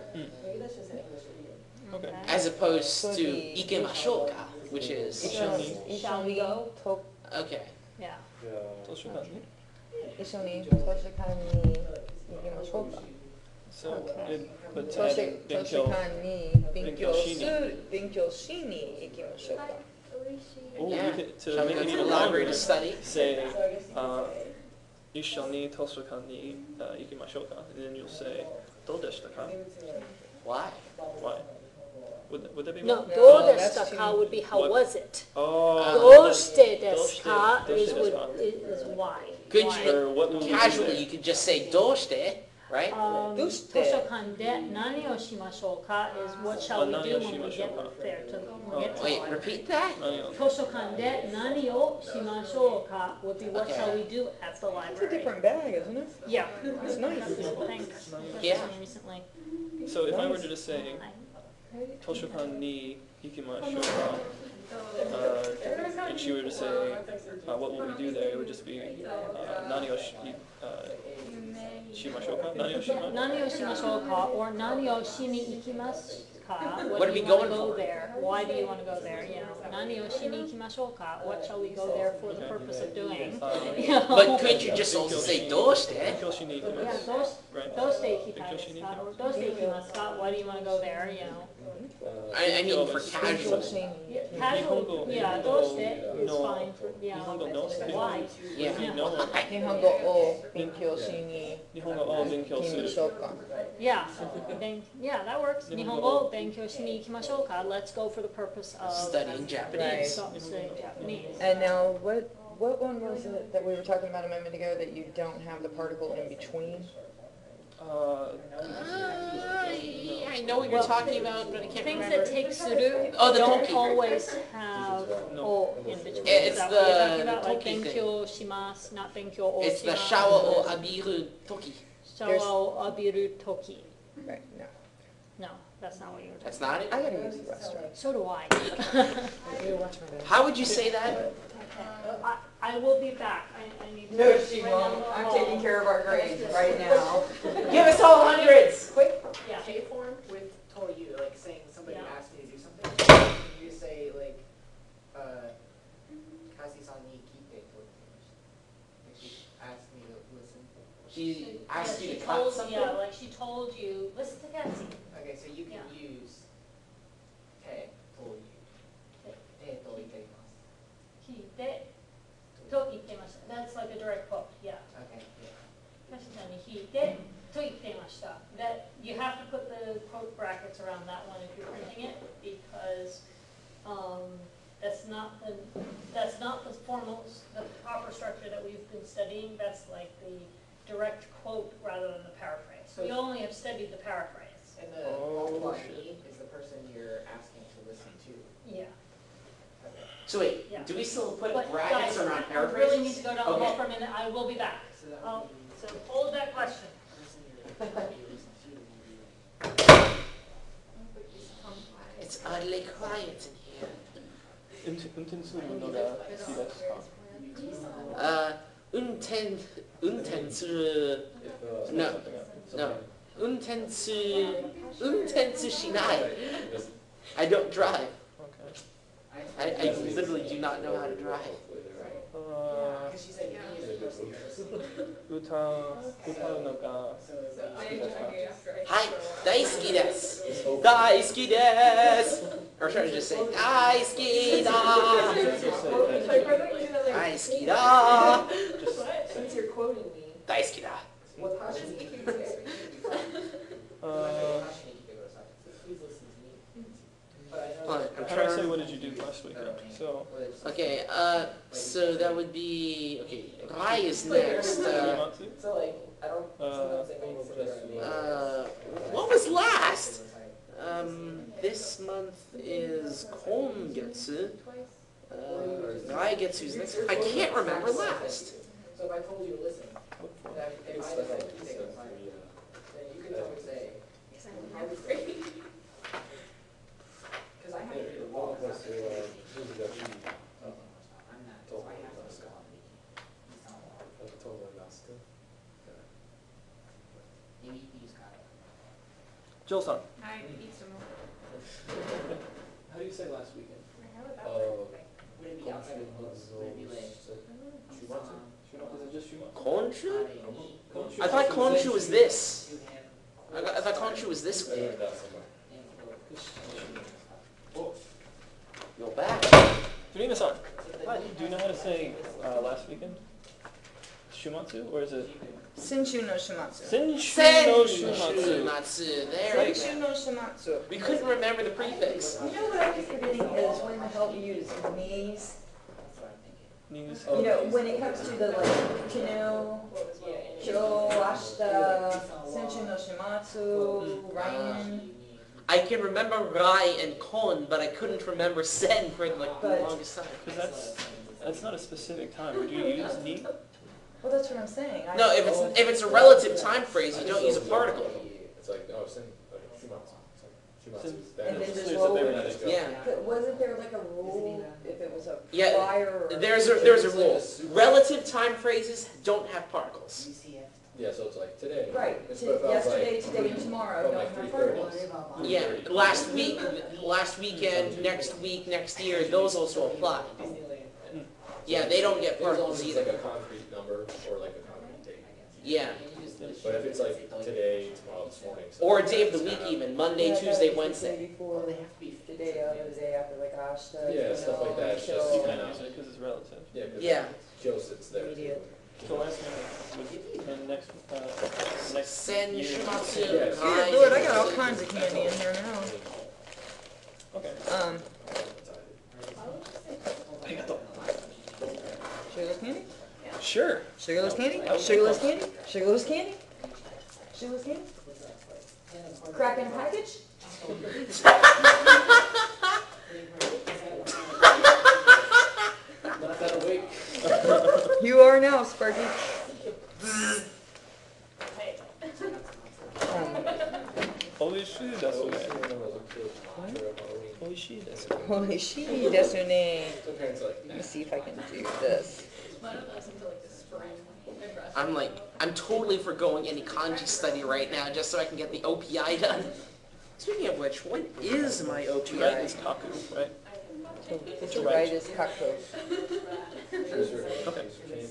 Okay. As opposed So to the- ikemashoka, which is, Shall we go? okay. Yeah. 図書館に? 一緒に図書館に行きましょうか. So but to add in 図書 Benkyo. 館に勉強しに行きましょうか。 Oh, Yeah. you could, to Shall we make go it to the even library longer, to study? say, Ishoni Toshokan ni ikimashouka, and then you'll say, Dodeshitaka. Why? Why? Would that be No, more? do that's desu too- ka would be how What? was it? Oh. Doshite desu ka Doshite is desu ka. why. Could Why? you, Or what will you do casually, there? you could just say doshite, right? どうして図書館で何をしましょうか is what shall we do when we get there to get to the Wait, library. repeat that? 何を図書館で何をしましょうか would be what Okay. shall we do at the It's a library. different bag, isn't it? Yeah. It's nice. Thanks. Yeah. Recently. So if I were to just say, I- Toshokan ni ikimashouka, and she were to say, what will we do there, it would just be, nani o shimashouka? Nani o shimashouka? 何をしましょうか or 何をしに行きますか What are do we you want going to go for? there? Why do you want to go there? You know, 何をしに行きましょうか What shall we go there for the purpose of doing? You know? But couldn't you just also say doshite? Benkyoshi ni Yeah, ikimasu. Right. どうして行きたいですか or どうして行きますか Why do you want to go there? You know? I mean, for 勉 casual. 強しに Yeah, casual, yeah, どうして is No. fine for, yeah, 日本語 no. why? Yeah. No. 日本語を勉強しに日本語を勉強行きする。ましょうか。 Yeah, yeah, that works. 日本語を勉強しに行きましょうか Let's go for the purpose of Studying Japanese. studying Japanese. And now, what one was it that we were talking about a moment ago that you don't have the particle in between? Yeah, I know what you're talking about, but I can't Things remember. that take suru Oh, the don't toki. always have o in between. It's Is that what you're talking the about? Like toki thing. benkyo shimasu, not benkyo o It's the shimasu. shower or abiru toki. Shower o abiru toki. Right, no. No, that's not what you were talking That's not it? I gotta use the restroom. about. So do I. I gotta watch my back. How would you say that? Okay. I will be back. I need to. No, she right won't. now, I'm taking care of our grades right now. Give us all hundreds! Quick. Yeah. K form with toyu, like saying somebody Yeah. asked me to do something. You just say like, Kasi-san ni kite toru. Like she asked me to listen. She asked Yeah, you she to cut told- something? Yeah, like she told you, listen to Cassie. Okay, so you can Yeah. use te toyu. Te to itaimasu. Hite to itemashita. That's like a direct quote, yeah. Okay, yeah. 確かに引いてと言っていました That you have to put the quote brackets around that one if you're printing it because that's not the formal, the proper structure that we've been studying. That's like the direct quote rather than the paraphrase. So- We only have studied the paraphrase. And the Oh, OPI is the person you're asking to listen to. Yeah. So wait, Yeah. do we still put But brackets guys, around I really need paraphrases? to go down the hall Okay. for a minute. I will be back. So that Oh, would be so hold that question. the person you're listening to would be like, it's oddly quiet in here. 運転するのが好きですか？運転する、no, no, 運転しない. I don't drive. Okay. I literally do not know how to drive. 歌うのが好きですか？はい、大好きです。大好きです。Or should I just say 大好きだ。大好きだ。 Since you're quoting me, 大好きだ。 what's happening? I'm How do I say trying. what did you do last weekend? So, Okay, so that would be, okay, Rai is next. Shimatsu? So like, I don't, What was last? This month is Kongetsu. Raigetsu's next. I can't remember last. so if I told you to listen, if I said you take a fine, then you can always say, I was great. Because I have to do the wall. I'm not, so I have to stop. Jill-san. How do you say last weekend? Would it be outside of the books? Would it be like? Is it just Shumatsu? Konshu? Konshu I thought Konshu was this. I thought Konshu was this I week. learned that somewhere. You're back. Furina-san, do you know how to say last weekend? Shumatsu, or is it Senshu no shimatsu. Senshu no Shumatsu? Senshunatsu. There we Senshu go. no shimatsu. We couldn't remember the prefix. You know what I keep forgetting is when the hell we use knees. Knees. You know, when it comes to the like kinu, kyo, ashita, senshu no shimatsu, ryan. I can remember Rai and Kon, but I couldn't remember Sen for like the But- longest time. Because that's not a specific time. Would you use ni? Well, that's what I'm saying. No, if it's a relative time phrase, you don't use a particle. It's like, oh, Shumatsu. Shumatsu. And then It's just clear roll that they were it. not- Yeah. But wasn't there like a rule if it was a Yeah, prior or? There's a rule. Relative time phrases don't have particles. Yeah, so it's like today. Right, It's what if I was yesterday, like, today, and tomorrow from don't like have 3:30. particles. Yeah, last weekend, next week, next year, those also apply. Yeah, they don't get There's particles always either. like a concrete number or like a concrete date. Yeah, But if it's like today, tomorrow, this morning. or a something day of the like week that, even, Monday, Yeah, Tuesday, that was the Wednesday. day before, the day of, or the day after, like ashta. Yeah, stuff like that, it's just kyo. kind of- Because it's relative. Yeah, 'cause Yeah. Joe sits there too. Idiot. So last minute, and next Sen, year. Shumatsu, Yeah. Rai. Good Lord, I got all kinds of candy in here now. Okay. Sugarless candy? Sure. Sugarless candy? Sugarless candy? Sugarless candy? Sugarless candy? Crack in a package? Not that awake. You are now, Sparky. Holy shit, that's Oh, okay. see when I was a kid, What? during Halloween. Holy shit, that's Holy shit, desune. So parents are like, Let me see if I can do this. I'm totally forgoing any kanji study right now just so I can get the OPI done. Speaking of which, what is my right. OPI? It's kaku, right? To write is kaku. here's your Okay. candy.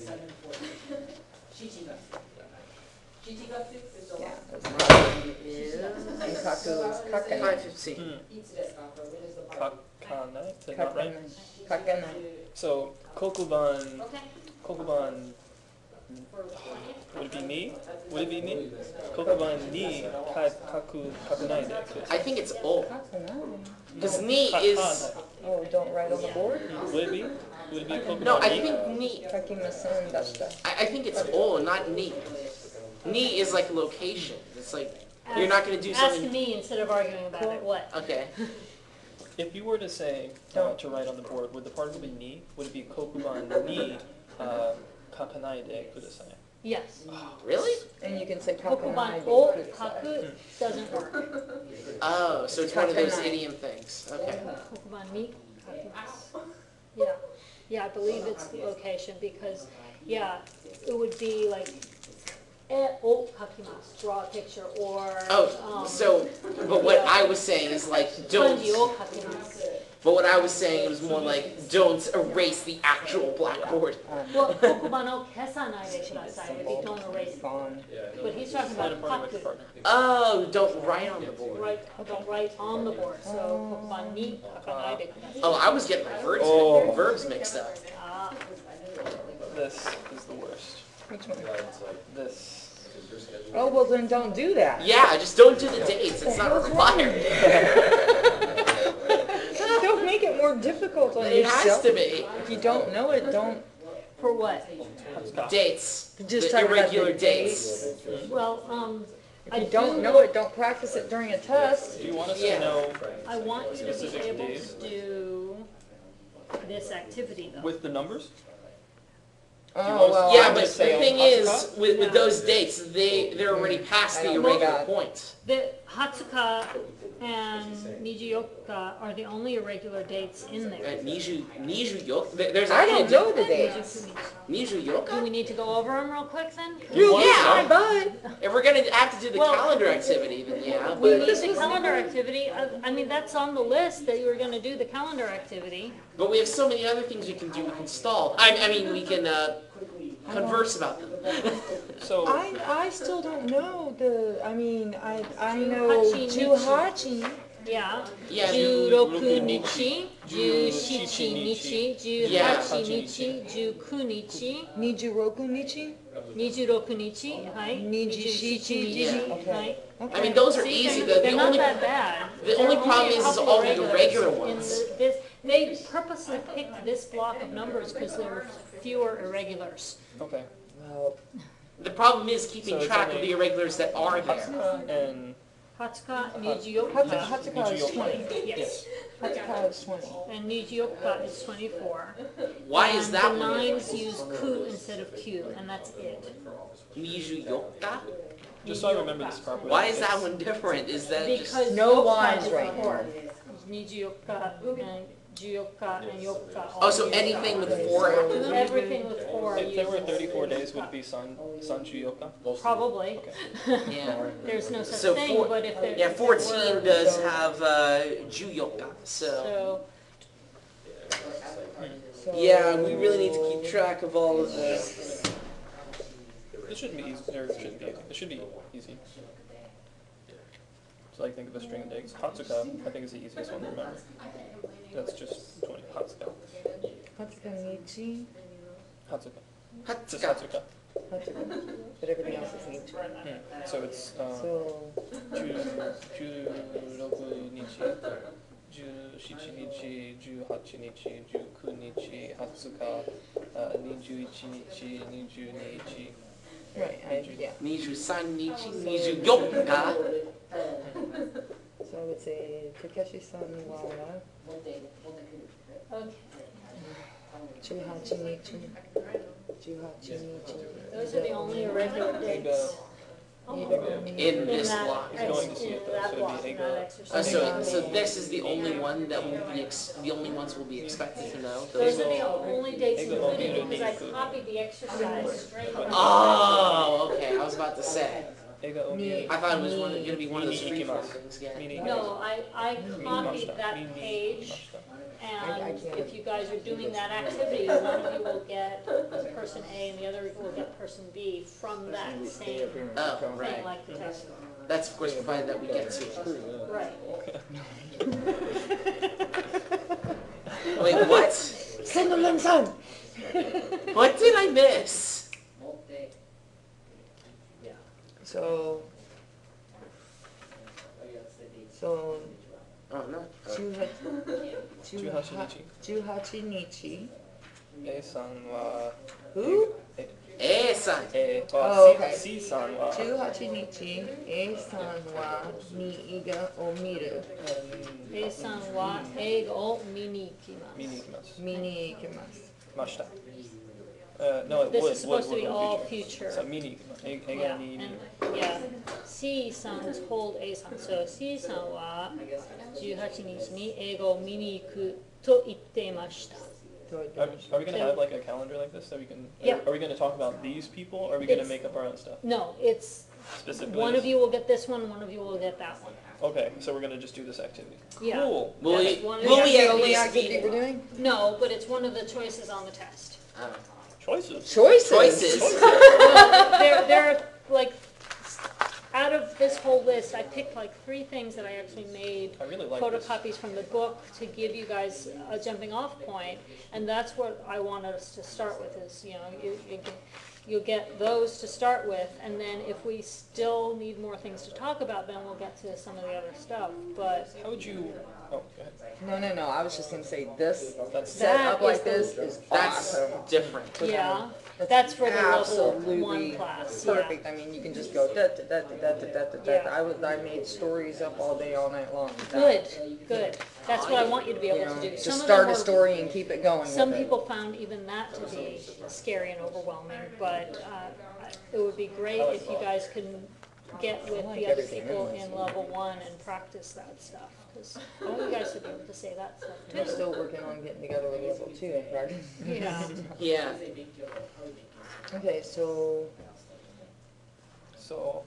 Yeah, that's kaku is, and kaku is kakana. 550. Kakanai? Is that not right? Kakana. So, kokuban, would it be ni? Would it be ni? Kokuban ni kakunai de. I think it's O. Kakana. Because ni is... Oh, don't write on the board? Would it be? Would it be kokuban No, I ni? think ni... Kakimasen dashita. I think it's O, not ni. Ni is like location. It's like, you're not going to do Ask something... me instead of arguing about it, what? Okay. If you were to say, Don't. to write on the board, would the particle be ni? Would it be kokuban ni kakanai de kudasai? Yes. Really? And you can say Kokuban kakanai. o kaku doesn't work. Oh, so it's one of those Kakanai. idiom things. Okay. Kokuban ni kaku. Yeah. Yeah, I believe it's the location because, yeah, it would be like o kakimasu, draw a picture, or Oh, so, but what I was saying is like, don't... kanji o kakimasu. But what I was saying, it was more like, don't erase the actual blackboard. Well, kokuban o kesanai de kudasai, if you don't erase it. Gone. Yeah, I know. But he's talking Find a about party with your kaku. partner. Oh, don't write on the board. Don't write on the board, so kokuban ni kakanai de kudasai. Oh, I was getting my verbs mixed up. Ah, This is the worst. Which one? Yeah, it's like, This. your schedule. Oh, well then don't do that. Yeah, just don't do the dates. It's not required. Don't make it more difficult on It has yourself. to be. If you don't know it, don't. for what? Dates. Just The talk about irregular the dates. Well, If you don't know it, don't practice it during a test. Do you want us Yeah. to know I want you to be Specific able days? to do this activity though. with the numbers? Oh, well. Yeah, I'm but just the saying. thing is, with those dates, they're already past I the don't know irregular that. point. The Hatsuka and Nijiyoka are the only irregular dates in there. Niju Yoka. There's I actually don't know the dates. Niju Do Yoka. we need to go over them real quick then? Yeah. Bye. If we're gonna have to do the Well, calendar activity, then yeah. We But need the calendar activity. I mean, that's on the list that you were gonna do the calendar activity. we have so many other things we can do. We can stall. I mean, we can converse about them. So, I still don't know I know Juhachi. Juhachi. Yeah. Yeah, 16日、17日、Yeah. 18日、19日、 Nijuroku Nichi? 26日、はい、27日、 Yeah. はい。 I mean, those are See, easy. they're The not only that bad. the There only are problem a is couple all the irregular in ones. They purposely picked this block of numbers because there are fewer irregulars. okay. Well, The problem is keeping So it's track of only the irregulars that are there. Hatsuka and Hatsuka, Nijioka. Hatsuka is 20. Yes. Hatsuka is 20. And Nijioka is 24. Why is And that the one nines different? use ku instead of q, and that's it. Niju Yoka? just so I remember this properly. Why is that it's- one different? Is that just... Because No yoka Ys is right now. four. Nijioka and Juyoka and Yoka. Oh, so use anything yoka. with 4 after them? Everything with four If there were uses 34 days, would yoka. it be Sanju Yoka? Probably. Okay. Yeah. There's no such So thing, but if there. Yeah, if there 14 were- does have Juyoka, so... So, So, Yeah, we really need to keep track of all of this. It shouldn't be easy. Or it shouldn't be easy. It should be easy. So like think of a string of dates. Hatsuka, I think is the easiest one to remember. That's just 20. Hatsuka. Hatsuka Nichi. Hatsuka. Just Hatsuka. Hatsuka. Hatsuka. But everything else is Nichi. So it's So, Juroku Nichi, Jushichi Nichi, Juhachi Nichi, Juku Nichi, Hatsuka, Nijuichi Nichi, Niju Nichi. right, yeah. Niju San Nichi, Niju Yoka. So I would say Takeshi-san wa okay. Juhachi Nichi. Juhachi Nichi. Those are the only irregular dates. In this that block. He's going to see it, though, that so it'd be block, Ego. that exercise. So this is the only one that will be the only ones we'll be expected to know. Those Those are the only dates Ego included Ego because I Ego. copied the exercise straight from. Oh, okay. I was about to say. Ega Omi. I thought it was going to be one of those Mini free Ikimasu. things. Yeah. Mini No, I copied Mashita. that Mini page, Mashita. and if you guys are doing that activity, one of you will get person A and the other will get person B from that same Oh, thing, right. like the text. That's of course provided that we get to it. Right. Wait, what? Sunderland-san! What did I miss? So, Oh no. Juhachi Nichi. E-san wa... Who? San. Oh, okay. C-san wa... Juhachi Nichi. E-san wa Niiga o Miru. A-san wa eiga o見に行きます。 Mini ikimasu. Mini ikimasu. Mashita. No, it This would. is supposed to would be in all future. future. So mini ikimasu. Yeah, Ega ni... and, yeah. C-san told A-san, so C-sanは18日に英語を見に行くと言っていました。 Are we going to have like a calendar like this that we can... Yeah. Are we going to talk about these people, or are we going to It's- make up our own stuff? No, it's, Specifically one this? of you will get this one of you will get that one. Okay, so we're going to just do this activity. Yeah. Cool. Will we, That's one of will the we at Only least activity be... we're doing? No, but it's one of the choices on the test. Choices. Choices. Well, there are like, out of this whole list, I picked like 3 things that I actually made I really like this. photocopies from the book to give you guys a jumping off point, and that's what I wanted us to start with is, you'll get those to start with, and then if we still need more things to talk about, then we'll get to some of the other stuff, but How would you... Oh, go ahead. No. I was just gonna say this That's... set That up like is the- this is That's awesome. different. yeah, that's for the level Absolutely 1 class, yeah. perfect. I mean, you can just go da da da da da da da da. Yeah. I made stories up all day, all night long. Good, good. That's what I want you to be You able know, to do. just Some of start them a were- story and keep it going. Some with it. people found even that to be scary and overwhelming, but it would be great if you guys can get with like the other everything people in this. in level 1 and practice that stuff, because I want you guys to be able to say that We're stuff still working on getting together with level 2 in practice. too. Yeah. Yeah. Okay, so So...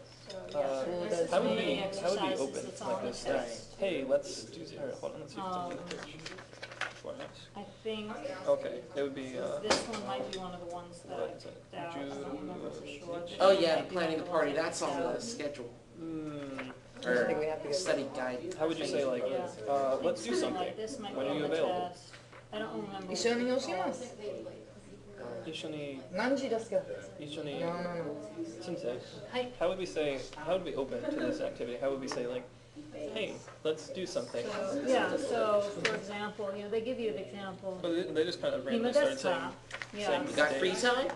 So, yeah, there's that's How would so many we exercises open that's like on the this? test. Hey, let's do... Hold on, let's see if it's on the page. beforehand? I think Okay, it would be, this one might be one of the ones what that, is it? that I don't remember for sure. This Oh one yeah, might be planning the one of party, ones that's on that- the schedule. I think we have to Or get. study guide. How would you say, like, Yeah. let's do Something something? like this might When be are on you the available? test. I don't remember. 一緒に押します。一緒に、何時ですか？一緒に、 No, no, no. Sensei, はい。 how would we say, how would we open to this activity? How would we say, like, hey, let's do something? Yeah, so for example, they give you an example. But they just kind of randomly Ima started desu saying, ka? Yeah. saying You got free time?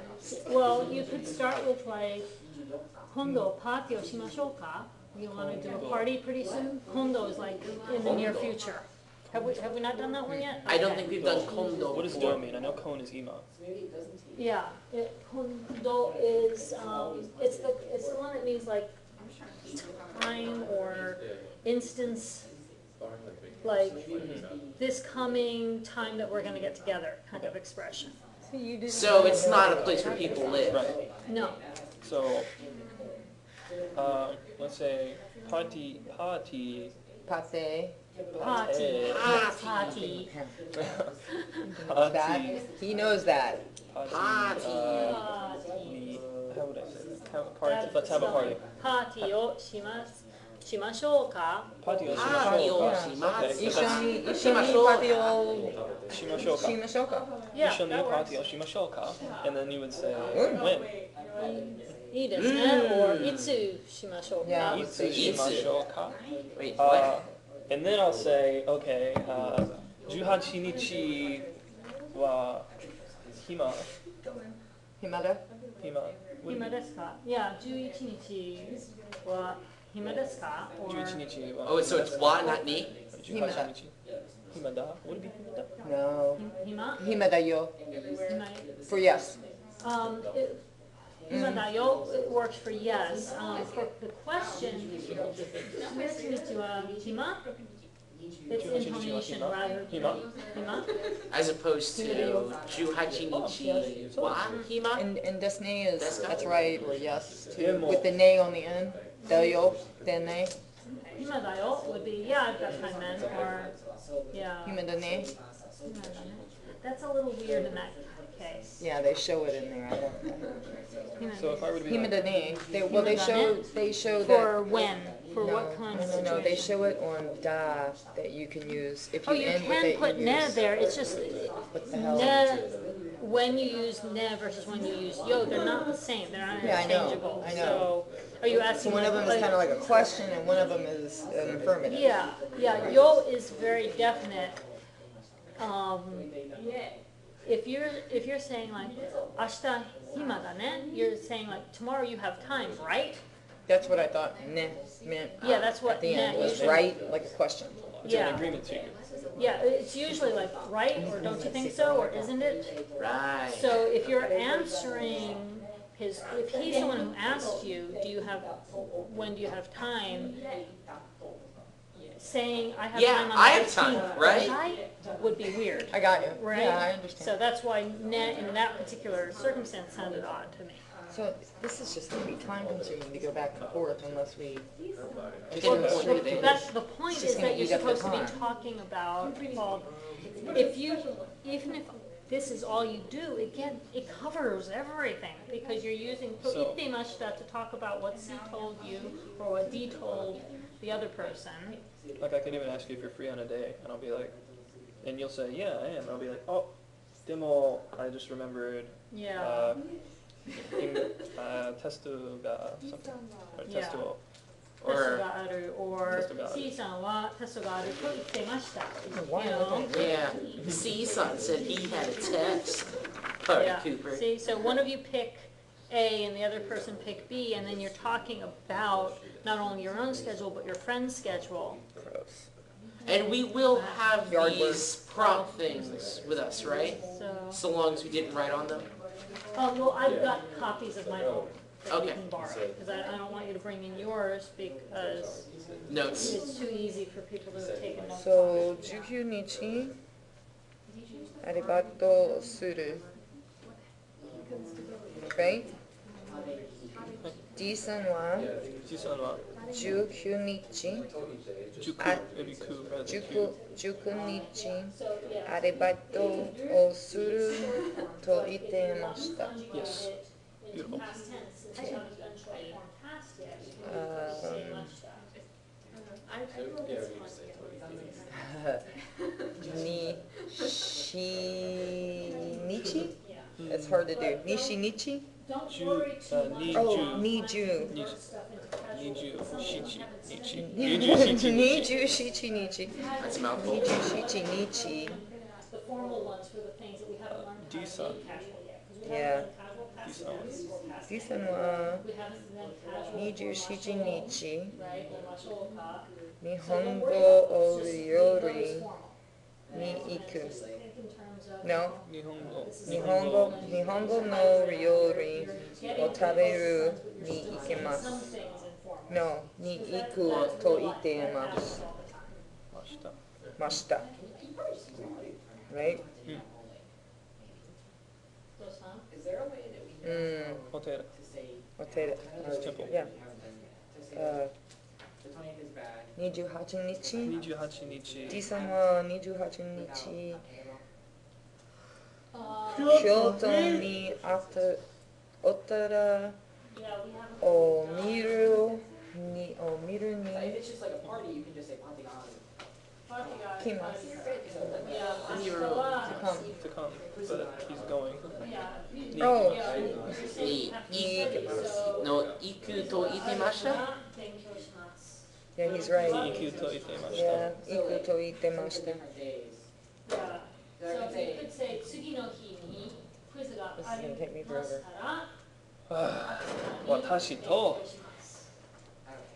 Well, you could start with like, Kondo party o shimashou ka? You want to do a party pretty soon? Kondo is like in the near future. Have we not done that one yet? I don't Okay. think we've done kondo what does before. do mean? I know kon is ima. Yeah, Kondo is, it's the one that means like time or instance, like this coming time that we're gonna get together kind of expression. So it's not a place where people live. Right. No, So, let's say party, Pate. party, Party. party, That, he knows that. Party. party. How would I say that? Have a party. Let's have a party. パーティーをしましょうか。 Partyをしましょう。 Partyを Yeah. します 一緒にパーティーをしましょうか。しましょうか。Yeah, 一緒に that パー works. ティーをしましょうか。And then you would say, Good. when? いいですね。or いつしましょうか。 Yeah. いつしましょうか。 Wait, what? And then I'll say, okay, 18日は暇暇だ。暇暇ですか。いや、11日は暇ですか。or 11日は Oh, so it's wa, not ni? 18日暇だ Would it be 暇だ No. 暇暇だよ。暇 For yes. Ima da yo, it works for yes. For the question, 11日は暇? It's intonation rather than 暇 hima. As opposed to juhachi nichi wa hima? And this nay is, that's right, or yes, too. Demo. With the nay on the end. Da yo, then nay. Hima da yo would be, yeah, I've got time then, or, yeah. Hima da nay. Hima da ne. That's a little weird in that case. Yeah, they show it in there. I don't know. So if I were to be Hima like, da nay. Well, they show For that. when? For what kind of No, situation? they show it on da that you can use. If Oh, you you end with can it, put you ne use. there, it's just, What the hell? ne, when you use ne versus when you use yo, they're not the same, they're not Yeah, I know, interchangeable. I know. So, are you So asking one of them is like- kind of like a question and one of them is an affirmative. Yeah, yeah, yo is very definite. If you're saying like, 明日暇だね, you're saying like, tomorrow you have time, right? That's what I thought ne meant. Yeah, that's what At the end ne was usually- right, like a question. it's an Yeah, agreement to you. yeah, it's usually like, right, or don't you think so, or isn't it? Right. So if you're answering if he's the one who asked you, when do you have time? Saying, I have Yeah, time on the 15th. I have time, right? Would be weird, I got you. right? Yeah, I So understand. that's why net in that particular circumstance sounded odd to me. So this is just going to be time consuming to go back and forth unless we. Pinpoint Well, it is. that's the point It's is just gonna that you're eat up the supposed to be time. talking about, well, even if this is all you do, again, it covers everything because you're using So- itemashita to talk about what C told you or what D told the other person. Like I could even ask you if you're free on a day, and I'll be like, and you'll say, yeah, I am. And I'll be like, oh, demo, I just remembered, Yeah, testo ga something, or Yeah. testo. テストがある or テストがある C さんはテストがあると言ってました。 Why You know? Yeah. C-Sun said he had a test. Party Yeah. Cooper. See, so one of you pick A and the other person pick B, and then you're talking about not only your own schedule, but your friend's schedule. Gross. And we will have Yard these prompt things with us, right? So, So long as we didn't write on them. well, I've got copies of my own that you Okay. can borrow, because I don't want you to bring in yours because Notes. it's too easy for people to take a note. So 19日ありがとうする。Right? D さんは C さんは19日、 Juku, maybe ku rather than Q. 19日 So, yeah. アルバイトをすると言ってました。 Yes. Beautiful. Past tense, since you haven't done short form past yet, you can just say must. Yeah, we just say Nishi? Yeah. It's hard to do. Nishi? Don't Ju- worry too much. need Oh, you. niju. Need- Stuff into casual. Niju, shichi, nichi. Niju, Niju, shichi, nichi. shichi, nichi. That's a mouthful. Niju, shichi, nichi. The formal ones for the things that we haven't learned how to Disan. do casual yet. 'Cause we Yeah. haven't done casual past Disan. tense or past tense. 実際はWe haven't done casual 27 or 日 right? Or mashoka. 日 So 本 don't 語 worry about を it. Just 料 leave those 理 formal. に行く。 Think in terms of, No. Nihongo. 日本語の料理を食べるに行けま some す。 things in formal. No, に行くと言っています。 Mashita. ました。Right? Those, huh? Is there a way that we can Hotel. to say Hotel. It's temple. Yeah. we haven't done yet? To say Uh, the 20th is bad. 28日 28 nichi. じさんは28日 Uh, 京都におったら yeah, we haven't. を見るに Like, if it's just like a party, you can just say Pantigan. 来ます Yeah, Niro. Come. To come, but he's going. yeah. Oh. Ni- So- No, iku to itemashita? Yeah, he's right. Iku to itemashita. Yeah, 行くと言ってました Different days. Yeah. So I So can you say, could say, 次の日にクイズが This is あり gonna take me ま forever. したら、私と、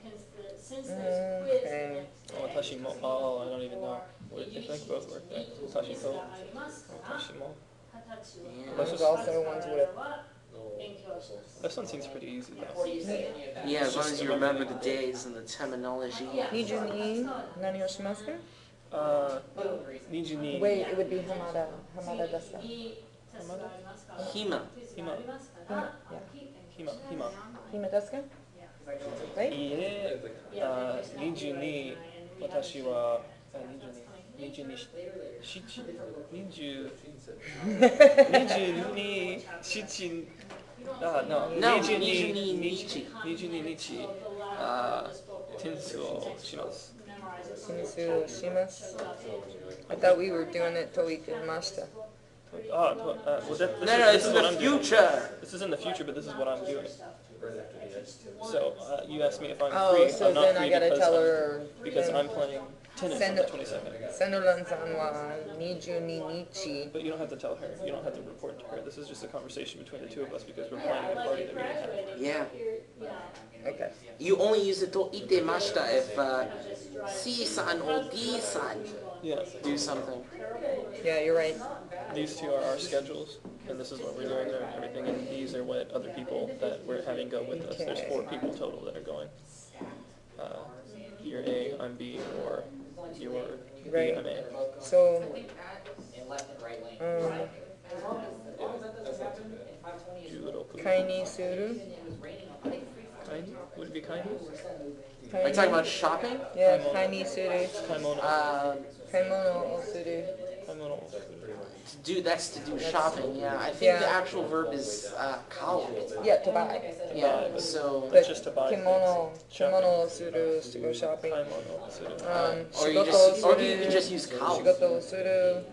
Hence the, since there's quiz Okay. next day, watashi mo. Oh, I don't even know. Wait, I think both work there. Watashi クイズ to, がありますから、 watashi mo. 形を Yeah. Those are also the ones with勉強します。 This one seems pretty easy though. before you say any of that. Yeah, as long as you remember the days and the terminology. 22何をしますか Niji Wait, it would be 浜田ですかにテストがありますから Hima. クイズがありますから Hima, hima. 今ですか Right? いいえ、22、私は、22、7、20、22、7、no, No, 22 22 22日、点数をします。点数をします I thought we were doing it と言ってました Well, this No, no, this it's is in what the I'm doing. future. This is in the future, but this is what I'm doing. So, you asked me if I'm Oh, free. so I'm not then I free gotta because tell I'm- her because I'm playing tennis on Send the it. 22nd. サンドランさんは22日 But you don't have to tell her. You don't have to report to her. This is just a conversation between the two of us because we're planning a party that we didn't have. Yeah. Okay. You only use it to itemashita if C-san or D-san Yeah. do something. Yeah, you're right. These two are our schedules, and this is what we're doing and everything, and these are what other people that we're having go with us. There's 4 people total that are going. You're A, I'm B, or you're B, Right. I'm A. So, In left and right lane. um, As long as that doesn't happen, in 520 is Juroku. 買いにする it was raining on Friday. Kaini? Would it be kaini? Are you talking about shopping? Yeah, 買いにする Kaimono. 買い物をする Kaimono. To do, that's to do shopping, yeah. I think Yeah. the actual verb is kao. Yeah, to buy. Yeah, so, But just to buy 着物をする to go shopping. Kaimono. So, or 仕 you 事を just, す or you can る just use 仕 kao. 事をする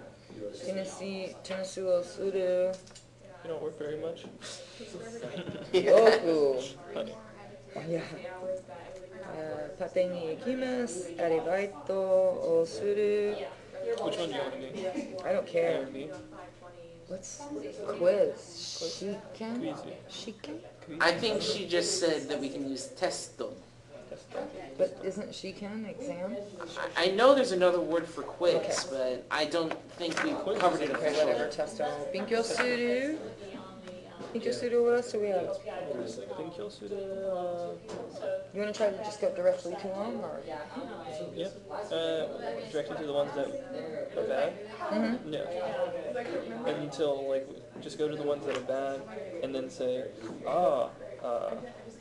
テニスをする you don't work very much. よく Honey. いやパテに行きますアルバイトをする Which one do you want to be? I don't A care or B? What's quiz? She can? Queasy. She can? I think she just said that we can use testo. But isn't she can exam? I know there's another word for quiz, but I don't think we covered it Okay, whatever, officially. テスト勉強する勉強する What else do we have? Benkyo suru, You want to try to just go directly to them? Or? yeah. Directly to the ones that are bad? Mm-hmm. Yeah. Until, like, just go to the ones that are bad and then say,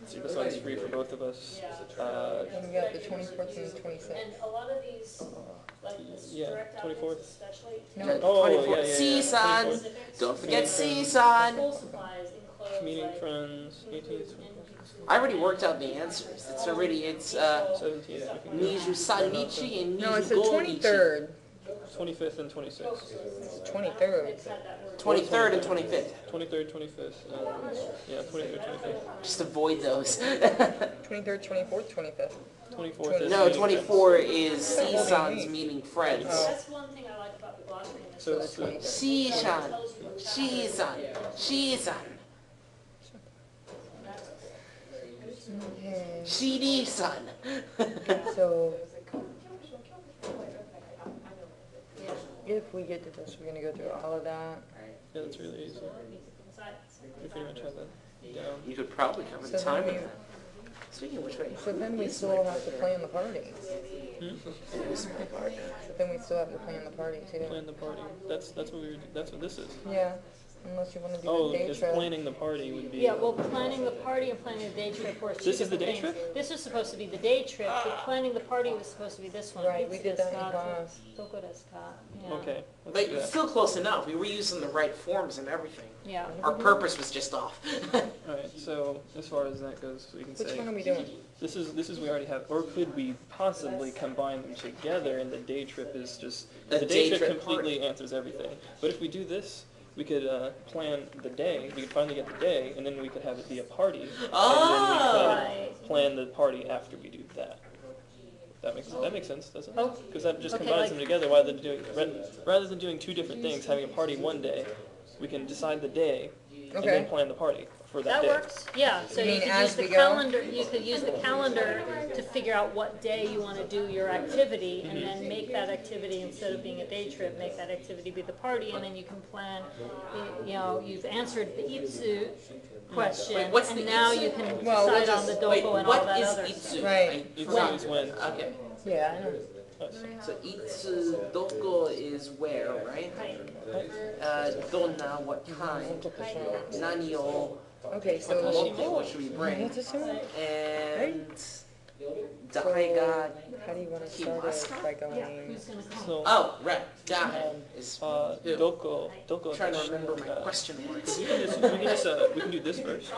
see, this one's free for both of us. And we got the 24th and the 26th. And a lot of these, like this Yeah, direct 24th. outfits especially. No. Oh, 24th. yeah, yeah, yeah. Season. 24th. Don't forget Meeting Season. School supplies include Meeting like. friends, 18th, I already worked out the answers. It's 17th. Niju San Nichi and No, it's Niju the Go Nichi. 23rd. 25th and 26th. It's the 23rd. 23rd and 25th. 23rd, 25th. Yeah, 23rd, 25th. Just avoid those. 23rd, 24th, 25th. 24th is No, meeting 24 is Season's meeting friends. That's one thing I like about the glossary. in this So book. it's the Season, Season, Season, Okay. CD-san. So, if we get to this, we're gonna go through all of that. yeah, that's really easy. We pretty much have that down. You could probably cover the So time then of that. Speaking of which, wait. So then we still have to plan the party. Hmm? So then we still have to plan the party too. Plan the party. That's what we were. That's what this is. Yeah, unless you wanna do Oh, a day because trip. planning the party would be. Yeah, well, planning the party and planning the day trip were two This is the different day things. This was supposed to be the day trip, but planning the party was supposed to be this one. Right, we did that in Itsudesu ka, class. doko desu ka? Yeah. Okay. Let's But do it's that. still close enough. We were using the right forms and everything. Yeah. Our purpose was just off. Alright, so as far as that goes, we can Which say one are we doing? this is we already have, or could we possibly combine them together and the day trip is just, A the day day trip trip completely answers everything. But if we do this, we could plan the day, we could finally get the day, and then we could have it be a party. And then Ah! we could plan the party after we do that. That makes sense, doesn't it? Oh, Because that just okay, combines like- them together rather than doing two different things, having a party one day, we can decide the day and then Okay. plan the party for that That day. works, yeah, so You you mean could as use the we go? calendar, you could use the calendar to figure out what day you wanna do your activity, and then make that activity, instead of being a day trip, make that activity be the party, and then you can plan, you know, you've answered the Itsu question, Wait, what's the and now Itsu? you can Well, we'll decide on the just- Wait, doko and all what that is other Itsu? stuff. Right. Itsu is when. Okay. Yeah, I know. So Itsu Doko is where, right? Donna, what time? Nani o Okay, so, loco, what should we bring? what's this one? And Daiga. How do you wanna start it by going? So, Oh, right. Got it. Is doko trying to dash, remember my question words. we can do this first.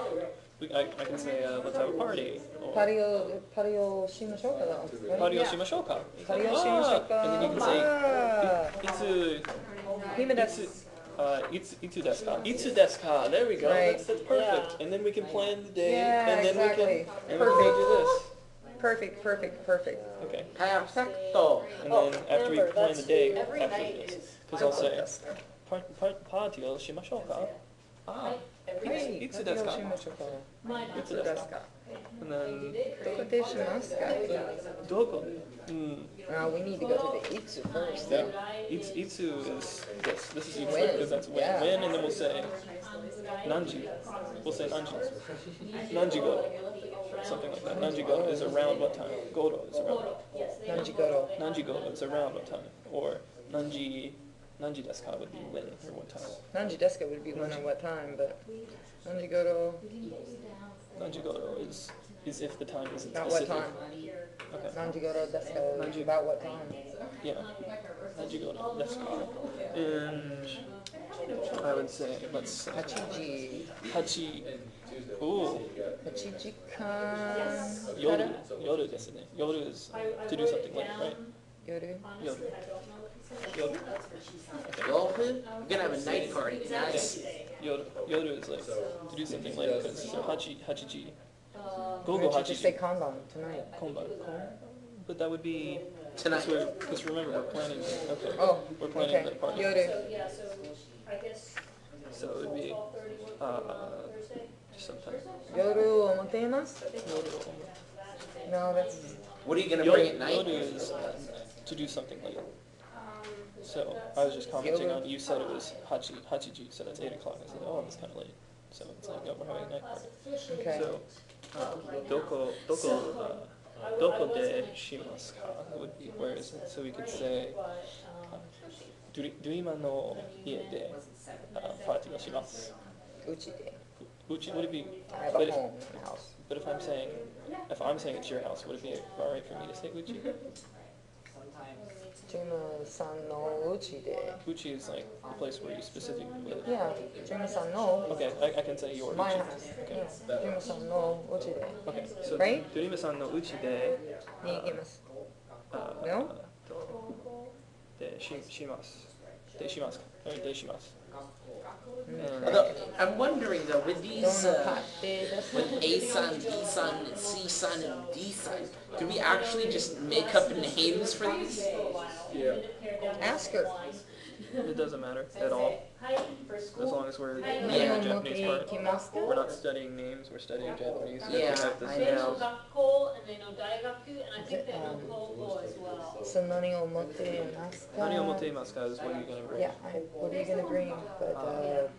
I can say, let's have a party. Or Patio shimashouka though, right? party o shimashouka. Patio Ah, shimashouka. and then you can say, Ah, itsu, hime desu. itsu desu ka? Itsu desu ka? There we go. Right. That's perfect. And then we can plan the day. Yeah, and then exactly. we can, and then we can do this. Perfect, perfect, perfect. Okay. Perfecto. And then after we remember, plan the that's day every after night this, because I'll say, party o shimashouka. Ah, Hey, itsu patio desu ka? shimashouka. Itsu desu ka? And then, Doko de shimasu ka? doko. We need to go to the itsu first. Yeah. Itsu is this. This is itsu When? because that's when. Yeah. When, and then we'll say nanji. We'll say nanji. Nanji go. Something like that. Nanji go is around what time? Goro is around. Nanjigoro. Nanji go is around what time? Or nanji desu ka would be when or what time? Nanji deska would be when or what time, but Nanjigoro, Nanji go is if the time isn't about what specific. time? Okay. Nanjigoro deska is about what time? Yeah. Nanji go desu ka. And I would say, let's say, Hachiji. hachi. Ooh. Hachijikan. Yoru. Yoru desu ne. Yoru is to do something late, right? Yoru. Yoru. Yoru. Yohu? We're gonna have a night party. Nice. Yoru is like to do something late because so hachiji. Why Gogo don't you just say hachiji. kanban tonight? Konban. But that would be Tonight. because remember we're planning. Okay. Oh, We're planning okay. the party. Yoru. Yeah, so I guess So it would be just sometime. Yoru omotenasu? Yoru. No, that's, What are you gonna bring at night? Yoru is to do something late. So I was just commenting Yoru. on, you said it was hachiji, so that's 8 o'clock. I said, oh, that's kind of late. So it's like, oh, we're having a night party. okay. So, doko de shimasu ka would be, where is it? So we could say, durima no ie de party o shimasu. Uchi de. Uchi, would it be, I have but a if, home and a house. but if I'm saying it's your house, would it be alright for me to say Uchi? Sometimes. ジムさんの家で。 Uchi is like the place where you specifically live. Yeah, ジムさんの Okay, I can say your my Uchi. house. Okay. Yeah, ジムさんの家で Okay, so Right? Dorima-san no uchi de, に行きます。 uh, No? でshimasu. De shimasu. De shimasu. Although, I'm wondering though, with ど these, の買って出す with A son, B son, C son, and D son, could we actually just make up names for these? Yeah. Ask her. It doesn't matter at all, as long as we're Yeah. doing the 何を持っ Japanese てい part. きますか We're not studying names, we're studying Japanese. We Yeah, have this I They know. know Gakko and they know Daigaku and I think they know Kogo as well. その何を持っていますか Nani o motte imasu ka is what are you gonna bring? Yeah, what are you gonna bring? But,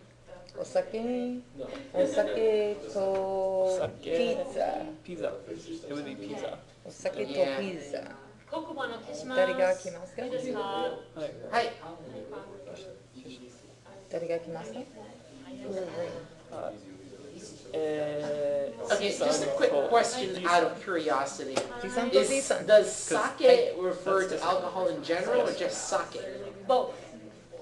お酒とピッツァ。 Pizza. It would be pizza. お酒とピザ。黒板の消します。誰が来ますかいいですか？ Hi. 誰が来ますか Okay, just a quick question out of curiosity. ジさんと Is, ピさん。 does sake refer to alcohol in general or just sake? Both.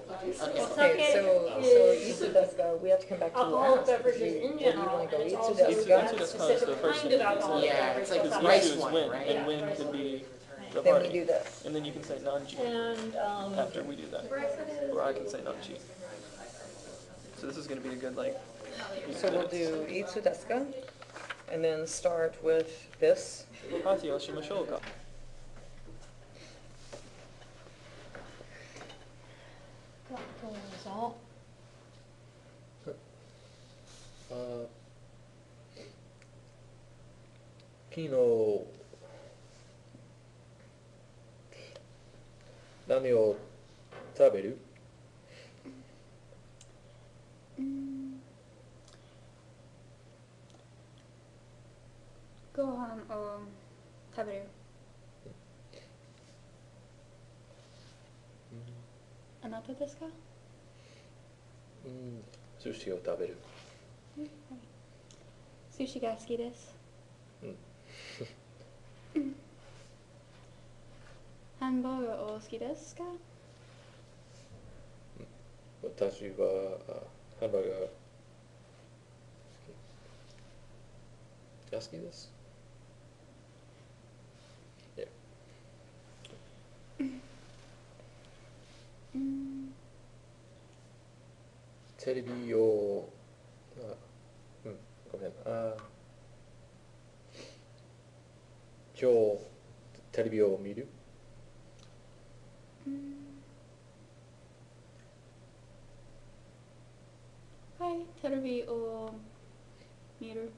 Okay. Okay, so いつですか We have to come back to Alcoholic last. beverages in Where do you general, wanna go? and it's いつ also です not か Itsudeska is the specific first kind thing of alcoholic Yeah, beverage. it's like that's the alcohol. rice Ichu is one, win, right? and win could be the Then we party. do this. And then you can say nanji And, after we do that. Or I can say nanji. So this is gonna be a good like. So we'll do いつですか And then start with this. パーティーをしましょうか。どうぞ。あ昨日何を食べる？ご飯を食べる。あなたですか？寿司を食べる。寿司が好きです。ハンバーガーを好きですか？私はハンバーガーが好きです。Yeah. テレビをごめん今日テレビを見る？はい、テレビを見る。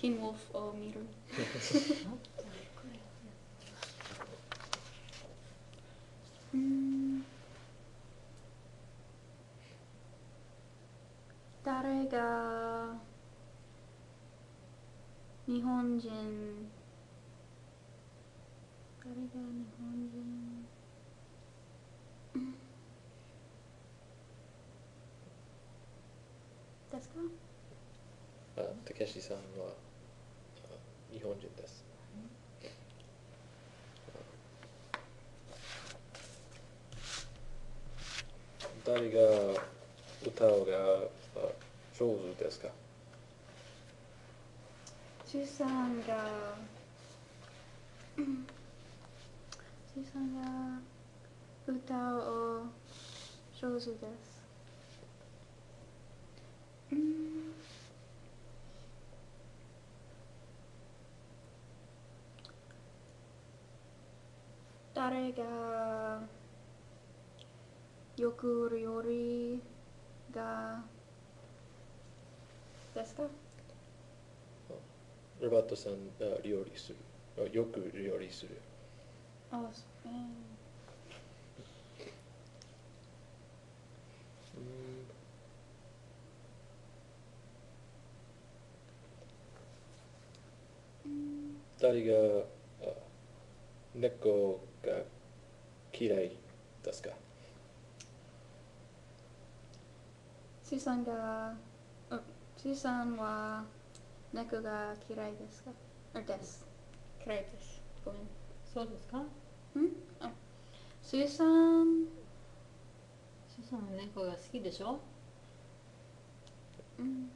ティーンウォルフを見る。誰が日本人ですか？たけしさんは日本人です。誰が歌うが上手ですか？シュさんが歌を上手です。誰がよく料理がですか？ロバートさんが料理する。よく料理する。誰が猫が嫌いですか？スーさんは猫が嫌いですか？です。嫌いです。ごめん。そうですか？あ、スーさん、スーさんは猫が好きでしょ？うん、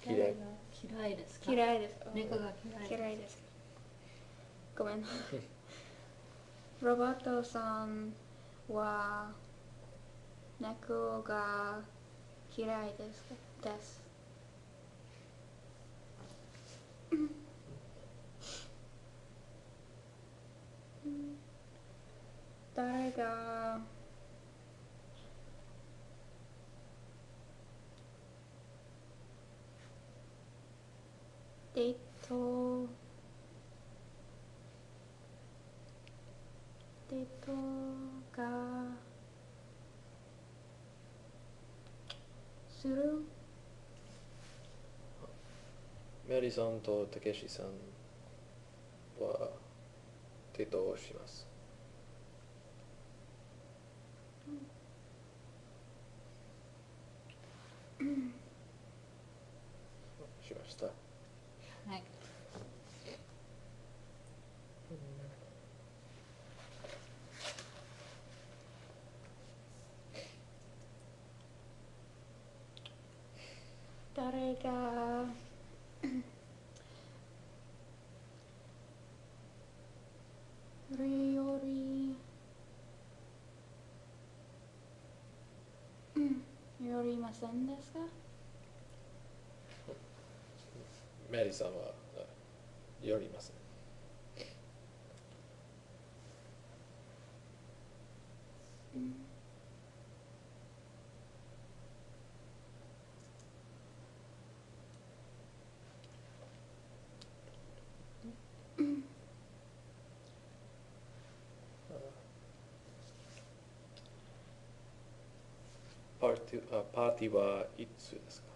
嫌い。嫌いですか？嫌いです。猫が嫌い。嫌いです。ごめん。ロバートさんは猫が嫌いですか？です。誰がデートがする？メアリーさんとたけしさんはデートをします。しました。はい。誰がそれよりよりませんですか？メアリーさんはよりますね。パーティーはいつですか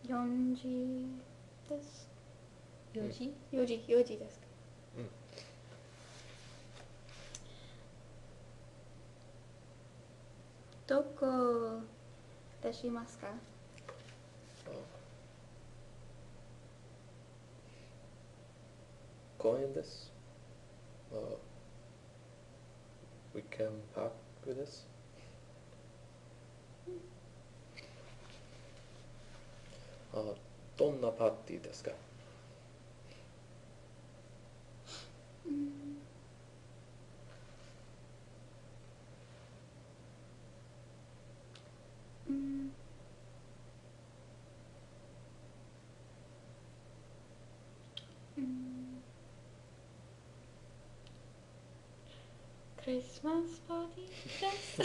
？4時です。4時4時ですか？うん。どこでしますか？公園です。We can park with this. どんなパーティーですか？クリスマスパーティーです。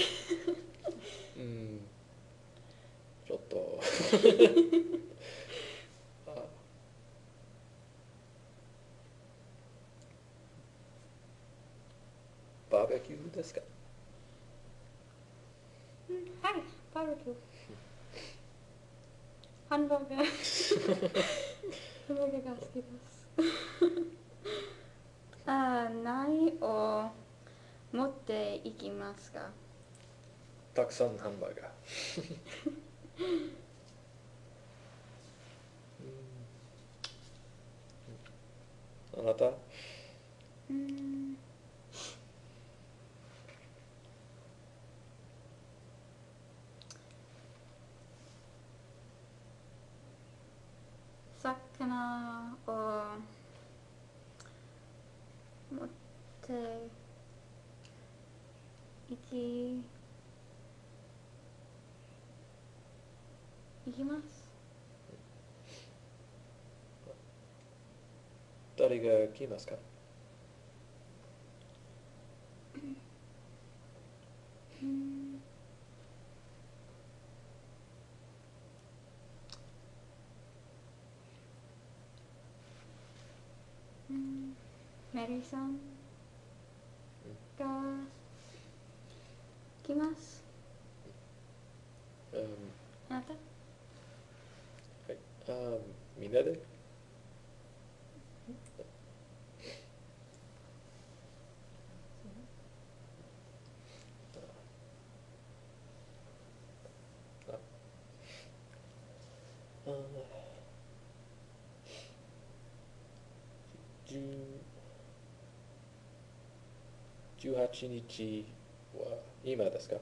ちょっとバーベキューですか？はい、バーベキュー。ハンバーガー。ハンバーガーが好きです。何を持っていきますか？たくさんハンバーガー。あなた？魚を持っていきます。誰が来ますか？メリーさんが来ます。あなた？はい。みんなで18日は今ですか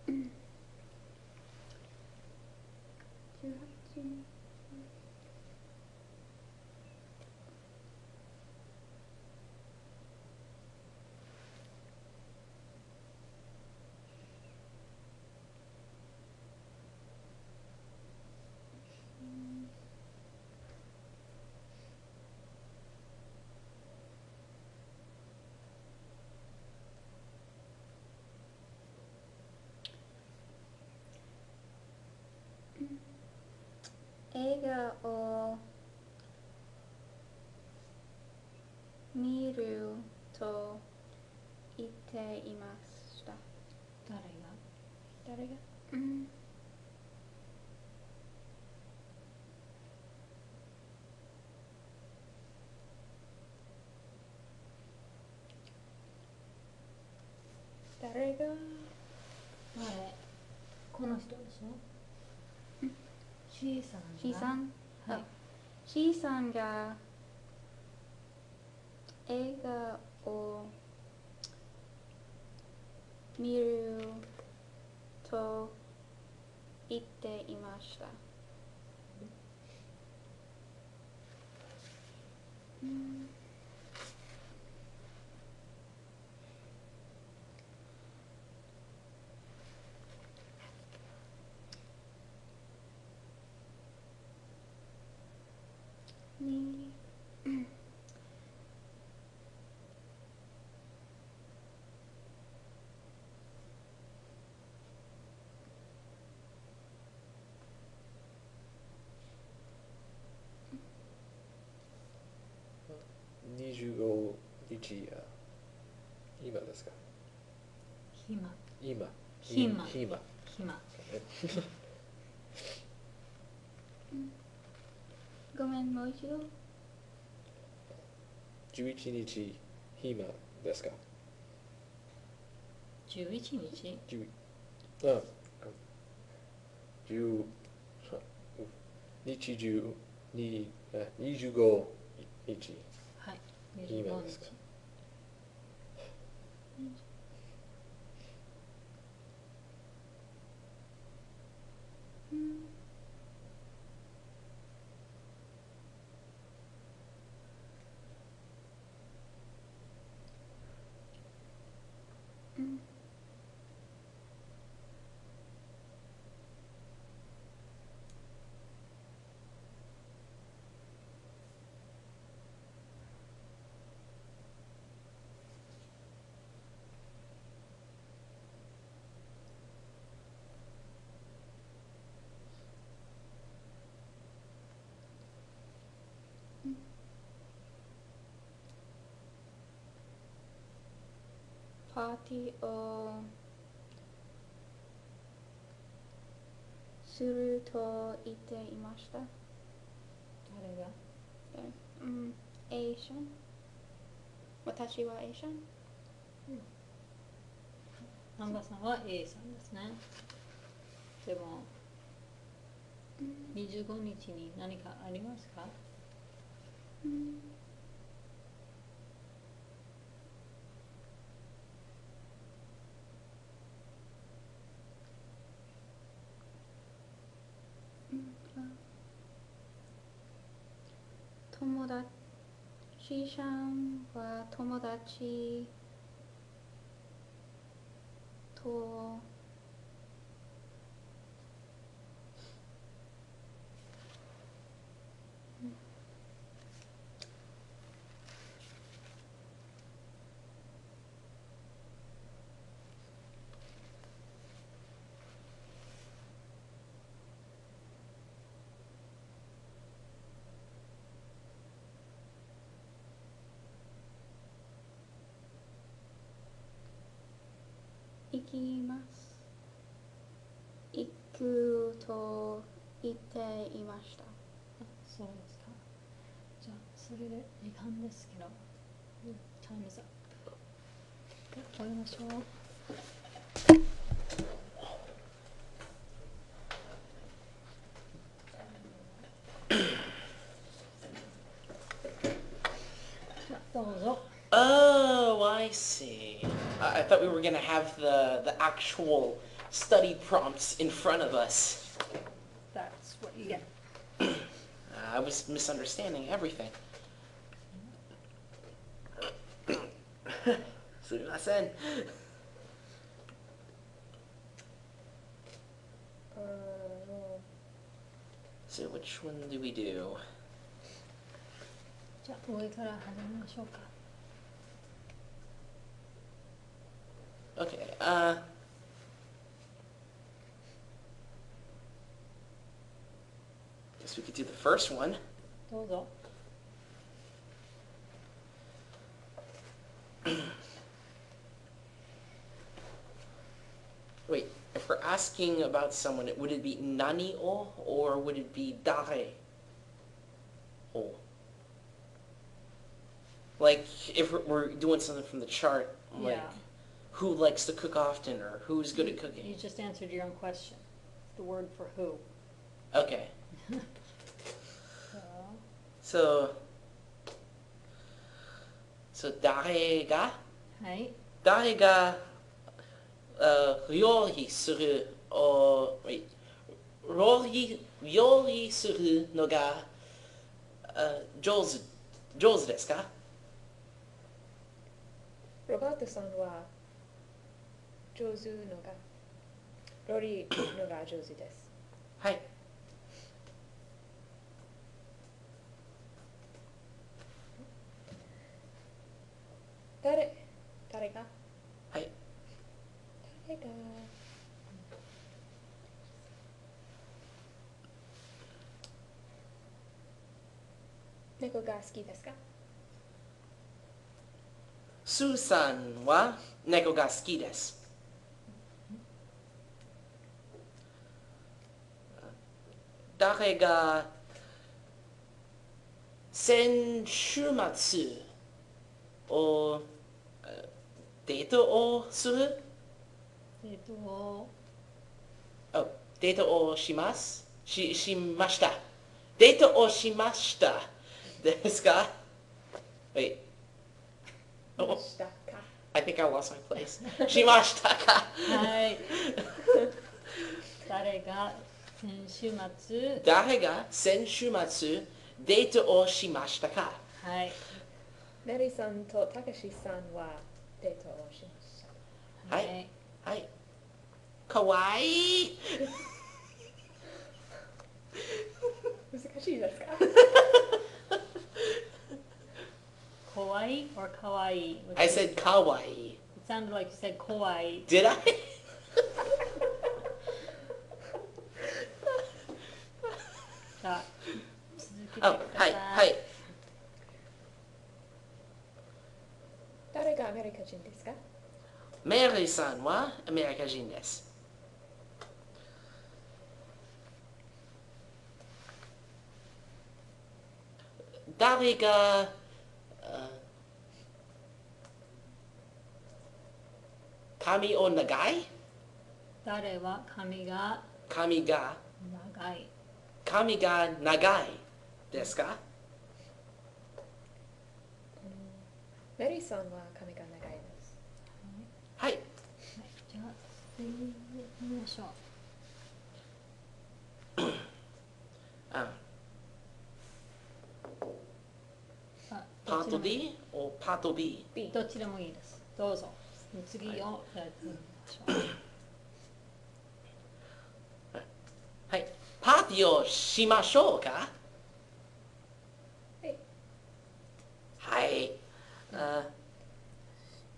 ？18。映画を見ると言っていました。誰が？誰が？この人でしょ。C さんが。C さん？はい。C さんが映画を見ると言っていました。に25日今ですか？暇。今。暇。暇。暇。ごめん、もう一度。11日暇ですか11日？10あ、10日中に25日はい。暇25ですか？日。パーティーをすると言っていました。誰が？エーシャン。私はエーシャン。南波さんは A さんですね。でも、25日に何かありますか？友達。C さんは友達ときます。行くと言っていました。そうですか。じゃあそれで時間ですけど、タイムズアップ。終わりましょう。どうぞ。 Oh, I see. I thought we were gonna have the actual study prompts in front of us. That's what you get. I was misunderstanding everything. すみません。So which one do we do? じゃあ上から始めましょうか。Okay, guess we could do the first one. どうぞ。Wait, if we're asking about someone, would it be nani o or would it be dare o? Like, if we're doing something from the chart, like, Yeah. who likes to cook often or who's good at You cooking? just answered your own question. The word for who. Okay, So, so dare ga? はい。誰が、料理する、wait, 料理するのが、上手ですか？ロバートさんは上手のが料理のが上手です。はい。誰がはい。誰が猫が好きですか？スーさんは猫が好きです。誰が先週末をデートをする？デートをします？しました。デートをしましたですか？ Wait. ましたか？ I think I lost my place. しましたか？はい。誰が先週末。誰が先週末デートをしましたか？はい。メリーさんとたけしさんはデートをしました。はい。はい。かわいい。難しいですか？Kawaii or kawaii? I said かわいい。It sounded like you said kawaii. Did I? じゃあ続けてくだはさい。い。はい。誰がアメリカ人ですか？メリーさんはアメリカ人です。誰が髪を長い？誰は髪が髪が長い？髪が長いですか？メリーさんは髪が長いです。はい。はい、じゃあ次行きましょう。パート D or パート B？ どっちでもいいです。どうぞ。次をやってみましょう。はい。パーティーをしましょうか？はい。は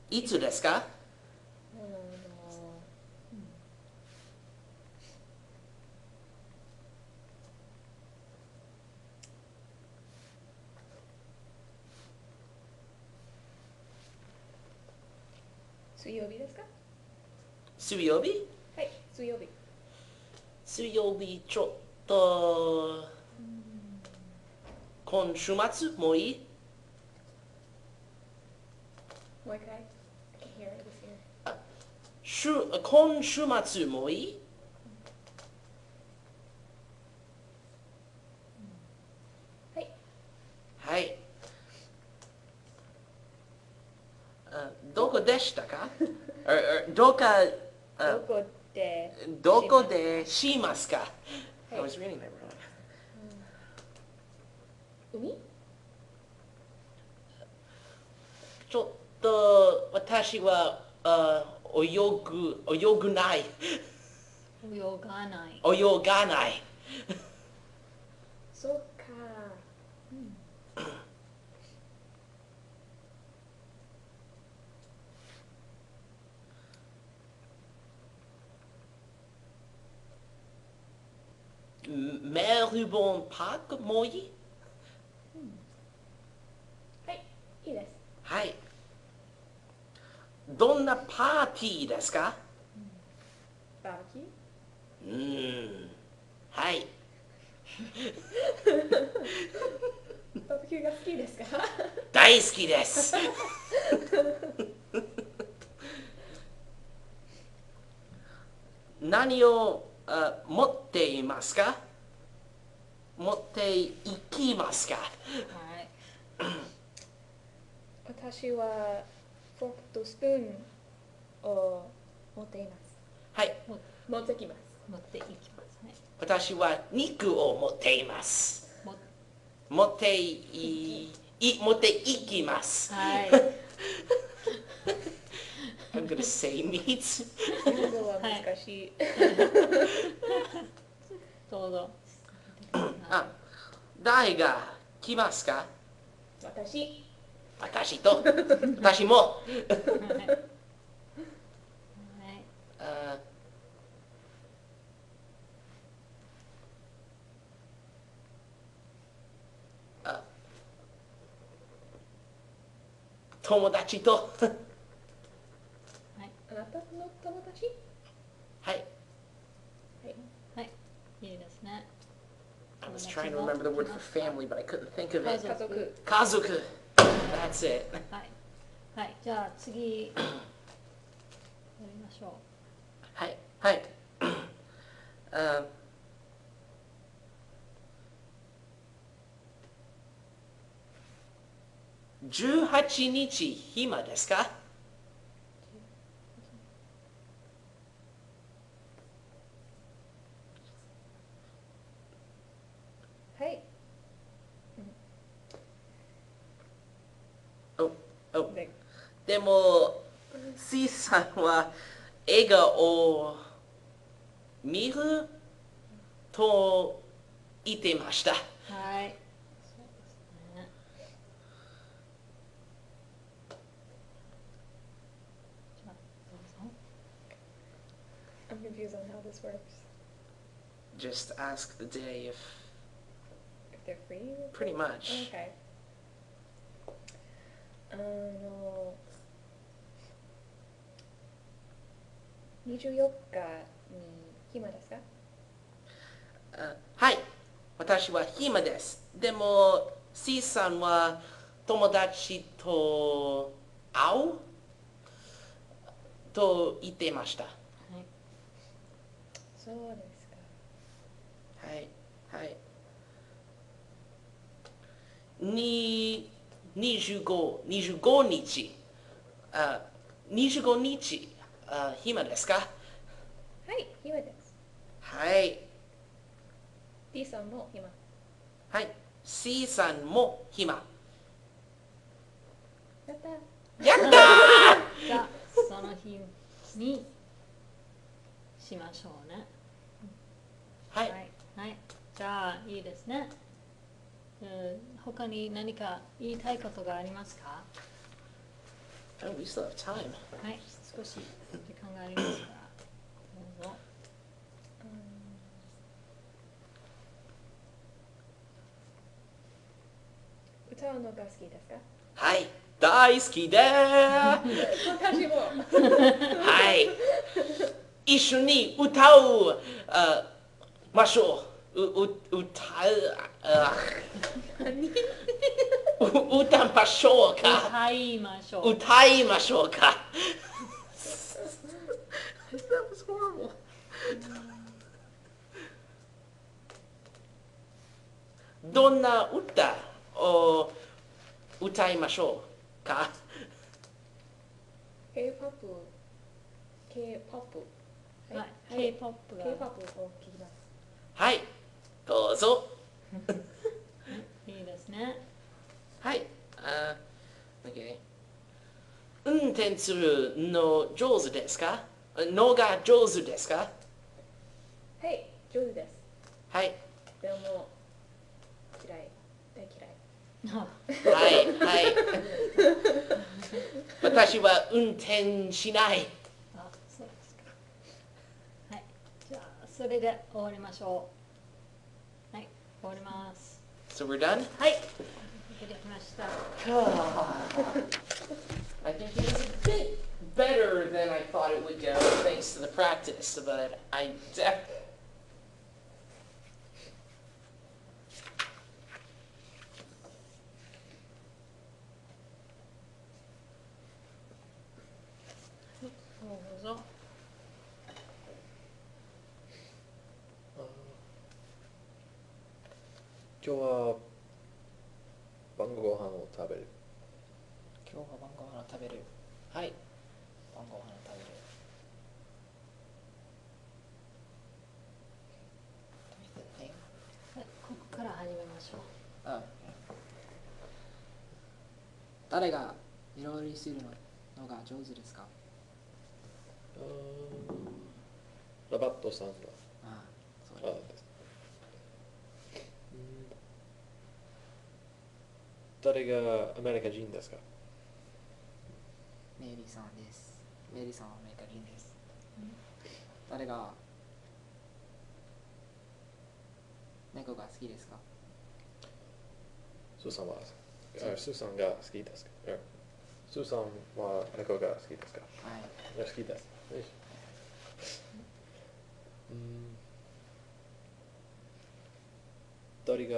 い。いつですか？水曜日ですか？水曜日はい、水曜日。水曜日ちょっと今週末もういいもう一回。I can hear it this ear. 今週末もういいはい。はいどこでしたかどこどこでどこでしますか、はい I was reading that wrong. 海ちょっと私は泳ぐない泳がない。泳がないそうか。メルボンパークもういいはい、いいです。はいどんなパーティーですかバーベキューはいバーベキューが好きですか大好きです何を持っていますか持っていきますかはい。私はフォークとスプーンを持っています。はい持ってきます。持っていきますね。私は肉を持っていますも持っていきますはい。I'm gonna say meat 日本語は難しい。どうぞ。あ誰が来ますか私。私と私もはい。ああ友達とあなたの友達はいはい。いいですね。 I was trying to remember the word for family, but I couldn't think of 家 it. 族。家族 That's it. はい。はい。じゃあ次やりましょはいはい18日暇ですかはい。おで、でも C さんは映画を見ると言ってましたう。はい。そうですね。じゃあどうぞ。 I'm confused on how this works. Just ask the day if If they're free? pretty much Okay. 24日に暇ですかはい私は暇ですでも C さんは友達と会うと言ってましたそうですか。はいはい25日25日暇ですかはい、暇です。はい D さんも暇。はい C さんも暇やったやったーじゃあその日にしましょうね。はいはい。はい。じゃあいいですね。他に何か言いたいことがありますか？ Oh, we still have time. はい。少し時間がありますからどうぞ。歌うのが好きですかはい大好きでーす私も。はい一緒に歌うましょう。歌ましょうか。歌いましょう。歌いましょうか。That was horrible. どんな歌を歌いましょうか。K-POP、K-POP、はい、K-POP が K-POP を聞きます。はい、どうぞ。いいですね。はい。OK。運転するの上手ですか？のが上手ですか？はい、上手です。はい。でも嫌い、大嫌い。はい、はい。私は運転しない。あ、そうですか。はい、じゃあそれで終わりましょう。はい、終わります。So we're done? はい、できました。I think it was a bit better than I thought it would go thanks to the practice, but I definitely... どうぞ。今日は晩ご飯を食べる。今日は晩ご飯を食べる。はい。晩ご飯を食べる。はい、ここから始めましょう。あ、誰が料理するのが上手ですか？ラバットさんが。あ、そうあです。誰がアメリカ人ですか？メリーさんです。メリーさんはアメリカ人です。誰が猫が好きですか？スーさんはスーさんが好きですか？スーさんは猫が好きですか？はい。好きです。誰が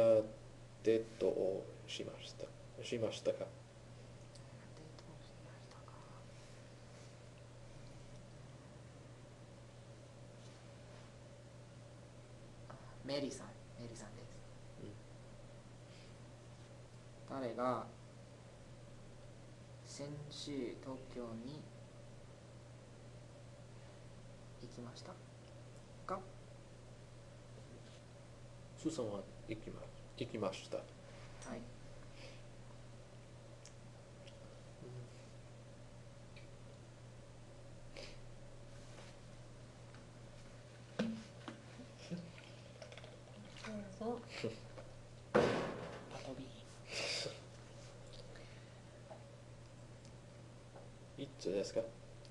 デートをしましたか？デートをしましたか？メリーさんです。誰が先週東京に行きましたか？スーさんは行きました。はい。どうぞ。パトビいつですか？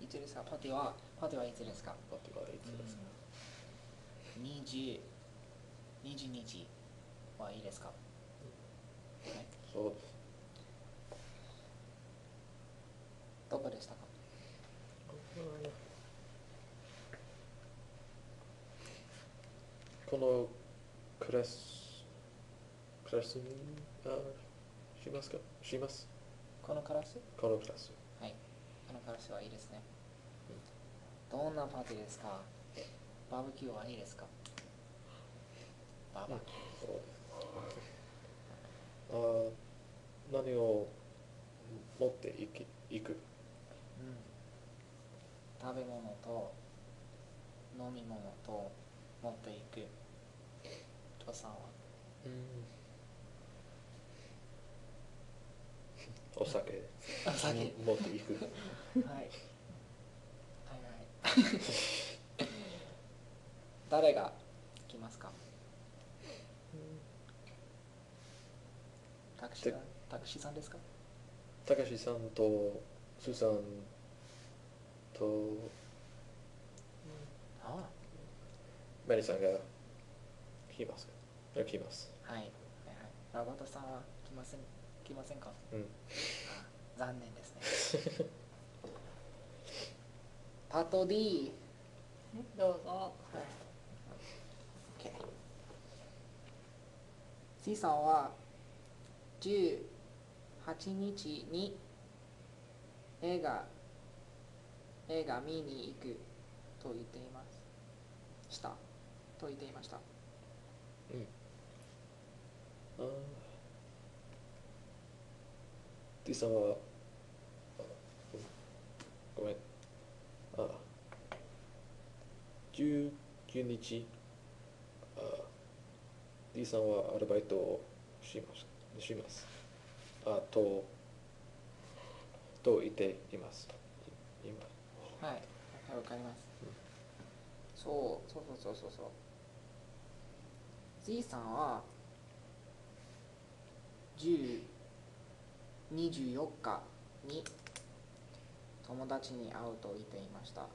いつですか？パティはいつですか？パティはいつですか？22日はいいですか？はい、そうです。どこでしたか？このクラスにしますか？します。このクラス？このクラス。はい。このクラスはいいですね。どんなパーティーですか？バーベキューはいいですか？バーベキュー。何を持っていく？食べ物と飲み物と持っていく。父さんは？お酒持っていく。はい。誰が来ますか？タクシーさんですか？たかしさんとスーさんとメリーさんが来ます。はい。ラバトさんは来ませんか？残念ですね。パト D どうぞ。OK。C さんは18日に映画見に行くと言っています。したと言っていました。うんあー T さんはごめん19日D さんはアルバイトをします。と言っています。今。はい、わかります。そう。Z さんは24日に友達に会うと言っていました。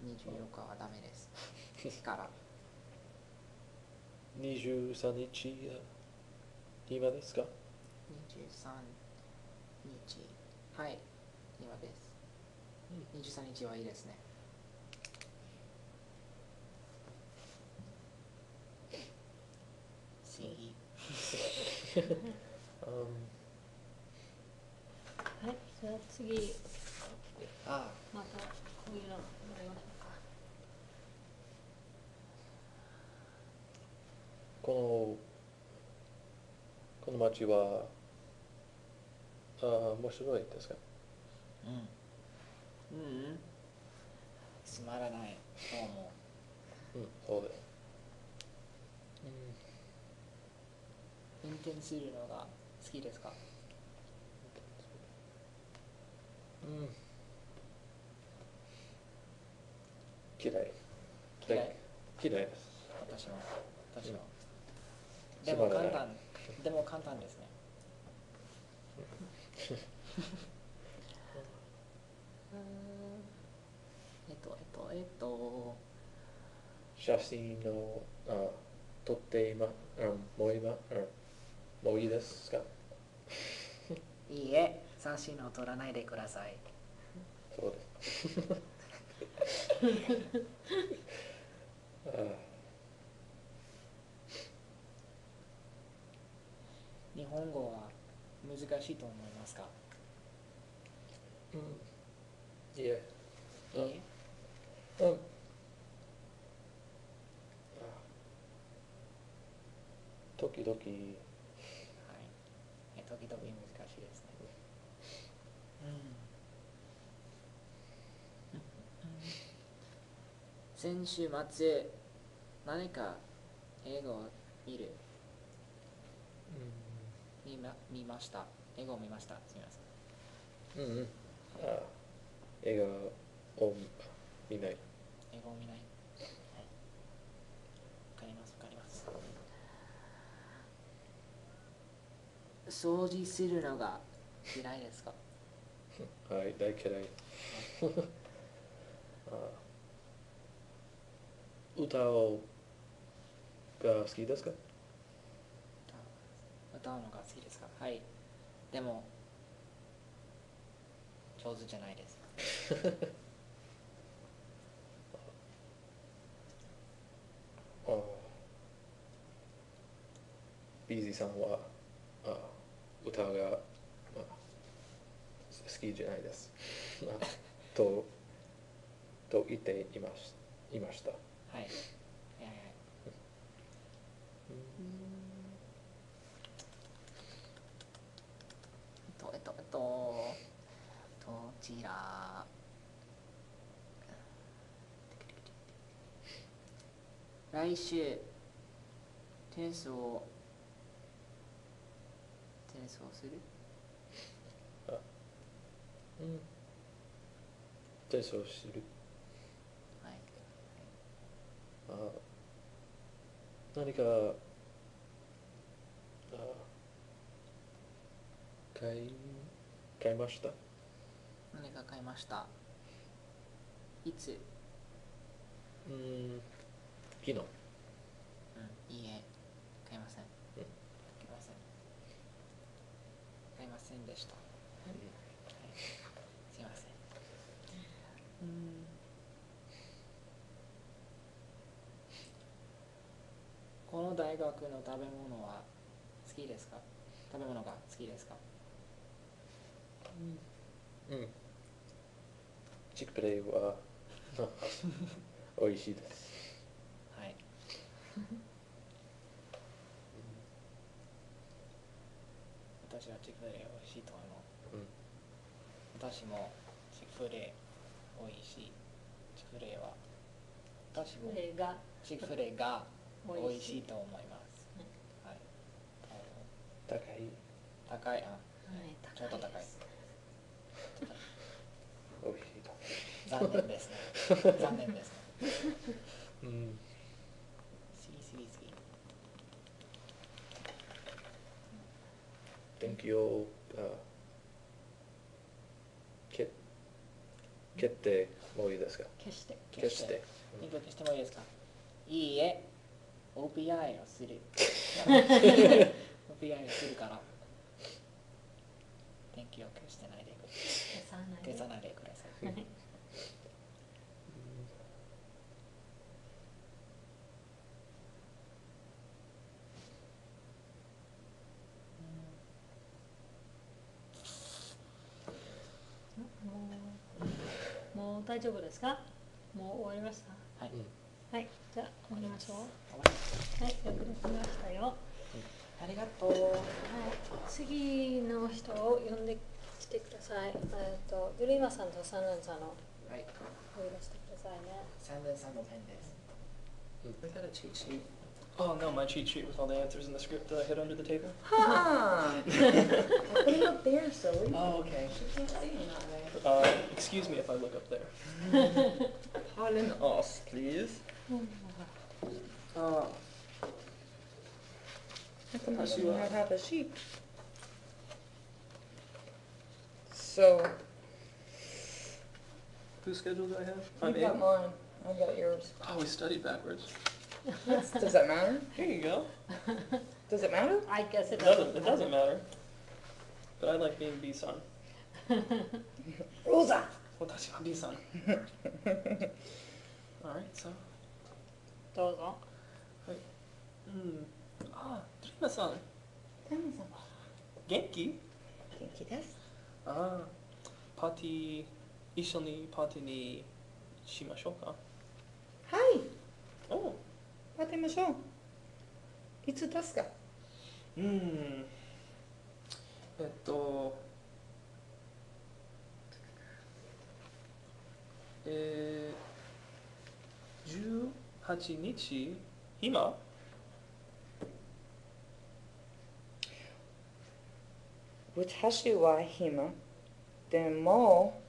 24日はダメです。から23日今ですか？ 23日、はい、今です。23日はいいですね。次。はい、じゃあ次、あまたこういうのやりましょうか。この街は面白いですか？つまらないと思う。そうです。運転するのが好きですか？嫌いです。私も。つまらないでも簡単ですね。写真を撮ってもういいですか？いいえ、写真を撮らないでください。そうです日本語は難しいと思いますか？いえ時々はい、時々難しいですね。先週末、何か映画を見ました。映画を見ました。すみません。映画を見ない。映画を見ない。はい。わかります。掃除するのが嫌いですか？はい、大嫌い。歌が好きですか？歌うのが好きですか？はい。でも上手じゃないです。ビーズさんは歌が、好きじゃないですと言っていました。はい。どちら来週テニスをする？テニスをする。はい。何か買いました？何か買いました。いつ？昨日。いいえ、買いません。でした。はい、すいません。この大学の食べ物は好きですか？食べ物が好きですか？チクプレイは美味しいです。はい。私はチクプレイ美味しいと思う。私もチクプレイ美味しい。チクプレイは私もチクプレイが美味しいと思います。はい。高い。高い、ちょっと高い。美味しいと。残念ですね。残念ですね。次。電気を消ってもいいですか？消して。消して。電気を消してもいいですか？いいえ、OPI をする。OPI をするから。電気を消してないでください。消さないでください。もう大丈夫ですか？もう終わりました？はい。はい、じゃあ終わりましょう。終わりました。はい、よくできましたよ。ありがとう。はい、次の人を呼んできてください。グリーマさんとサンランさんのはい。呼び出してくださいね。サンデーさんのペンです。I got a cheat sheet. Oh no, my cheat sheet with all the answers in the script that I hid under the table. Ha! I put it up there, silly. Oh, okay. She can't see him that way. Excuse me if I look up there. Pardon us, please. How come I do not have a sheet? So, Whose schedule do I have? you I'm got in. mine. I got yours. Oh, we studied backwards. Does that matter? Here you go. Does it matter? I guess it It doesn't matter. But I like being B-san. Rosa! 私は B-san. Alright, so. どうぞ。トリマさん。元気？元気です。パーティー、一緒にパーティーにしましょうか？はい。おう。待ってみましょう。いつですか18日今私は暇。でも、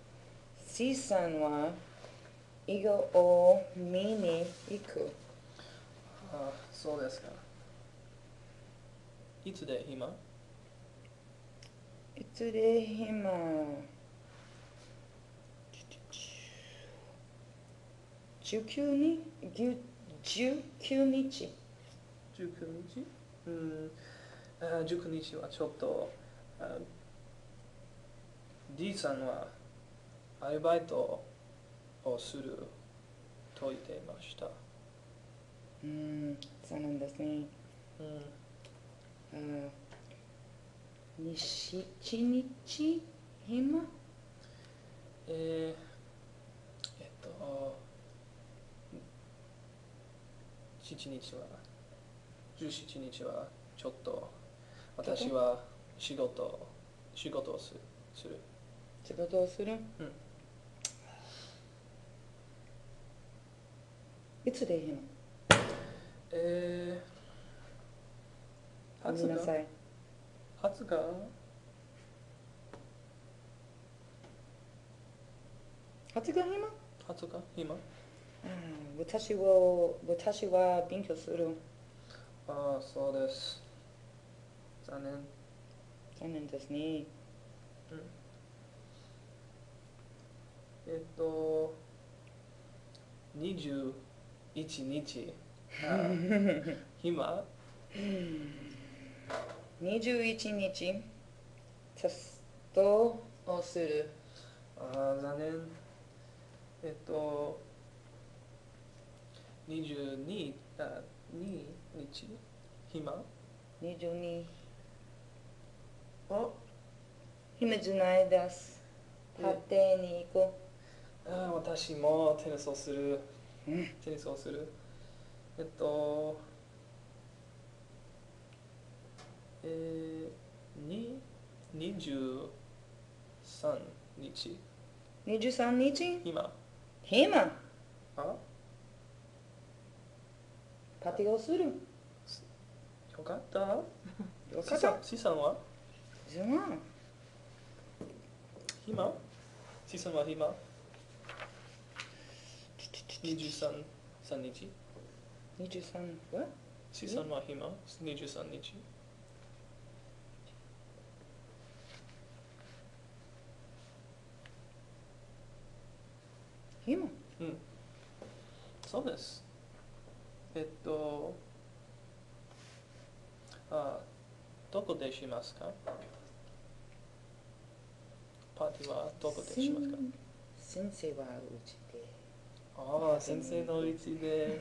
C さんは映画を見に行く。そうですか。いつで暇？いつで暇19日19日19日はちょっとD さんはアルバイトをすると言っていました。そうなんですね。日暇17日は17日はちょっと私は仕事をする。仕事をするいつで暇ごめんなさい。20日暇私は勉強する。そうです。残念ですね。21日暇21日どうする？残念。22日暇22。あ暇じゃないです。パテに行こ私もテニスをする。う。うん。テニスをする。23日23日？暇暇。あパテをする。よかったよかった。資産はじゃあ、暇資産は暇23日23は資産は暇23日暇。うんそうですどこでしますかパーティーはどこでしますか先生はうちで。先生のうちで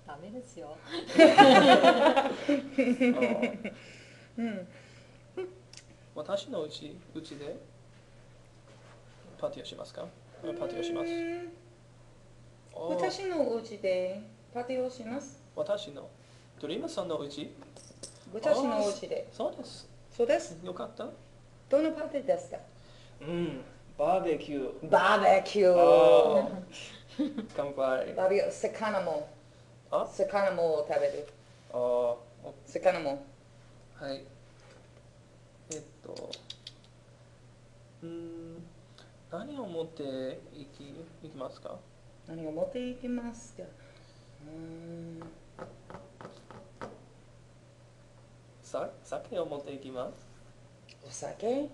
ダメですよ。うん。私のうちでパーティーをしますかパーティーをします私のうちでパーティーをします。私のドリームさんのうち私のうちで。そうですそうです。よかったどのパーティーですか？バーベキューバーベキュー。乾杯バーベキュー、魚も食べる。魚も。はい何を持っていきますか何を持っていきますか？酒を持っていきますお酒を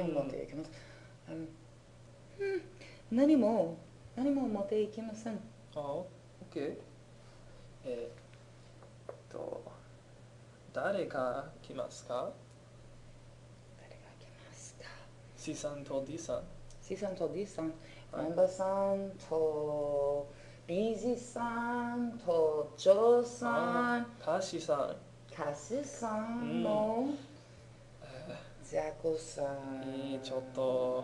持っていきます。何も持っていきません。OK 誰が来ますか誰が来ますか？ C さんと D さん C さんと D さん、南波さんと BG さんとジョーさん、カシさんカシさんも、ザコさん。ちょっと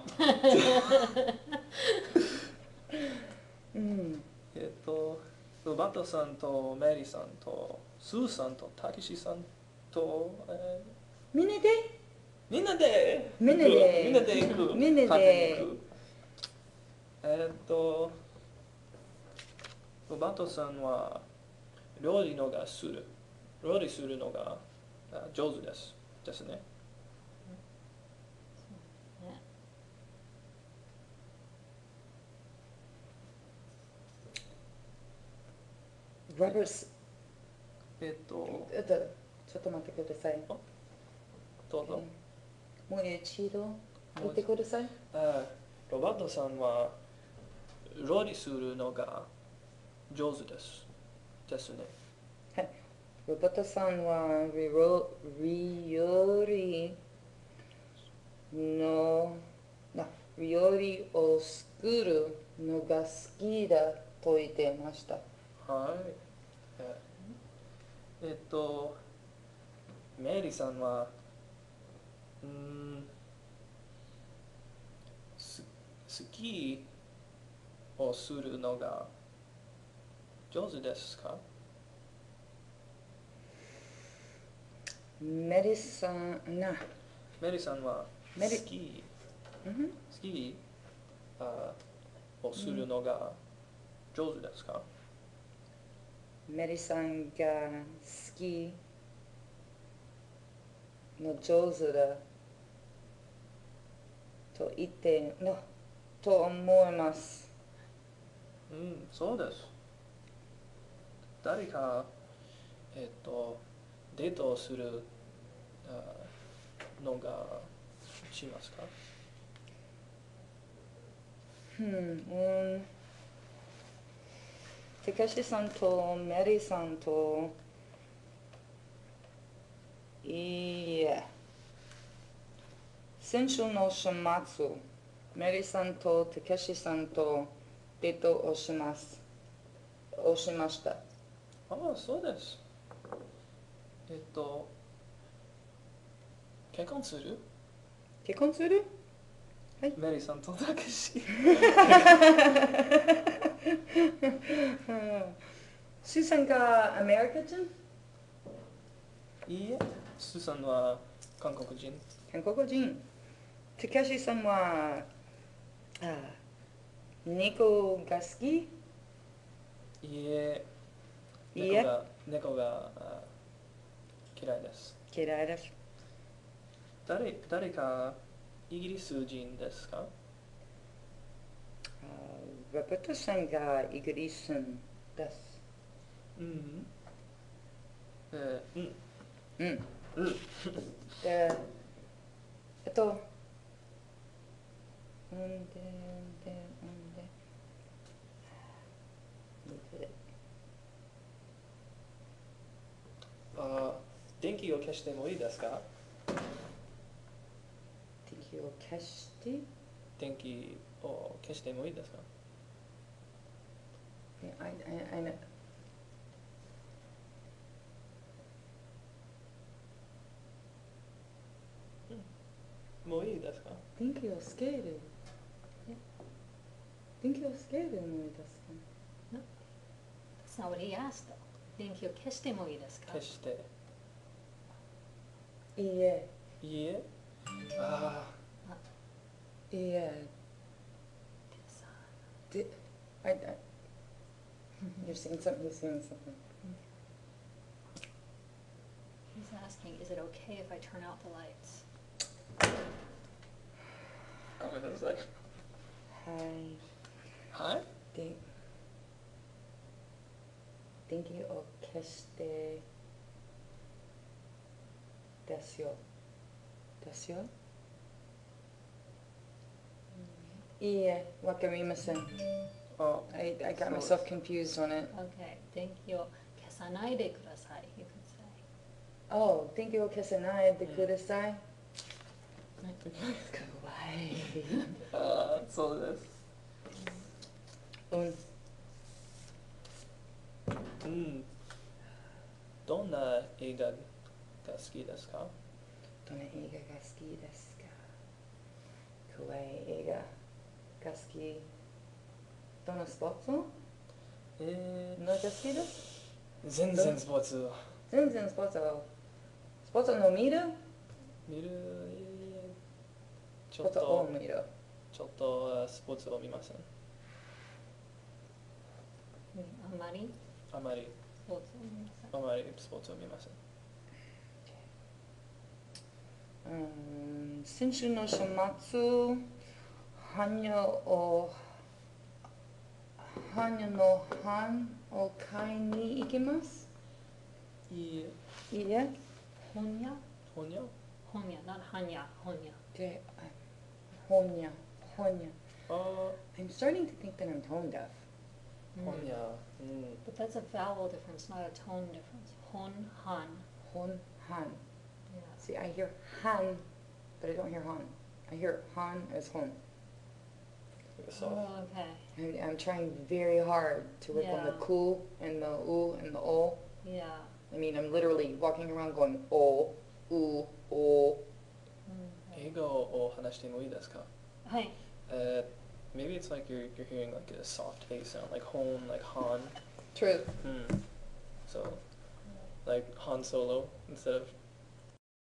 ロバートさんとメリーさんとスーさんとタキシさんと、みんなでみんなで行くみんなでパテに行くロバートさんは料理するのが上手ですねロバートちょっと待ってください。どうぞもう一度言ってください。ロバートさんは料理するのが上手ですね。はい。ロバートさんは料理を作るのが好きだと言っていました。はい。メリーさんはスキーをするのが上手ですかメリーさんはスキーをするのが上手ですかメリーさんが好きの上手だと言ってと思います。そうです。誰かデートをするのがしますかテカシさんとメリーさんと先週の週末、メリーさんとたけしさんとデートをしました。ああ、そうです。結婚する？結婚する？メリーさんとたけし。スーさんがアメリカ人？いいえ、スーさんは韓国人。韓国人。たけしさんは猫が好き？いいえ、いいえ、猫が嫌いです。嫌いです。誰かイギリス人ですか？ロバートさんがイギリス人です。うん。うん。うん。うん。で、電気を消してもいいですか？敵を消して、電気を消してもいいですか？もういいですか？電気をつける。電気をつけるのですか？ That's not what he asked though. 電気を消してもいいですか？消して。いいえ。いいえ。ああ。いいえ。で、You're saying something, he's saying something. He's asking, is it okay if I turn out the lights? ごめんなさい。はい。で、電気を消してですよ。ですよ。いいえ、わかりません。I got myself confused on it. Okay, 電気を消さないでください. You can say. Oh, 電気を消さないでください。怖い。ああ、そうです。うん。どんな映画が好きですか？どんな映画が好きですか？怖い映画が好き。どんなスポーツのが好きです？全然スポーツ。全然スポーツの見る？見る、スポーツを見る。ちょっとスポーツを見ません。あまりあまりスポーツを見ません。あまりスポーツを見ません。先週の週末、般若の版を買いに行きます。いいえ。いいえ。本屋本屋？本屋、not 般若、本屋。で、本屋。あ I'm starting to think that I'm tone deaf. あ、本屋。But that's a vowel difference, not a tone difference. 本、han. 本、版。Yeah. See, I hear han, but I don't hear han. I hear han as hon. Oh, okay. I'm trying very hard to work on the Yeah. ku and the u and the o. Yeah. I mean, I'm literally walking around going o, u, o. 英語を話してもいいですか？はい。Maybe it's like you're hearing like a soft A sound, like hon, like Han. True. So, like Han Solo instead of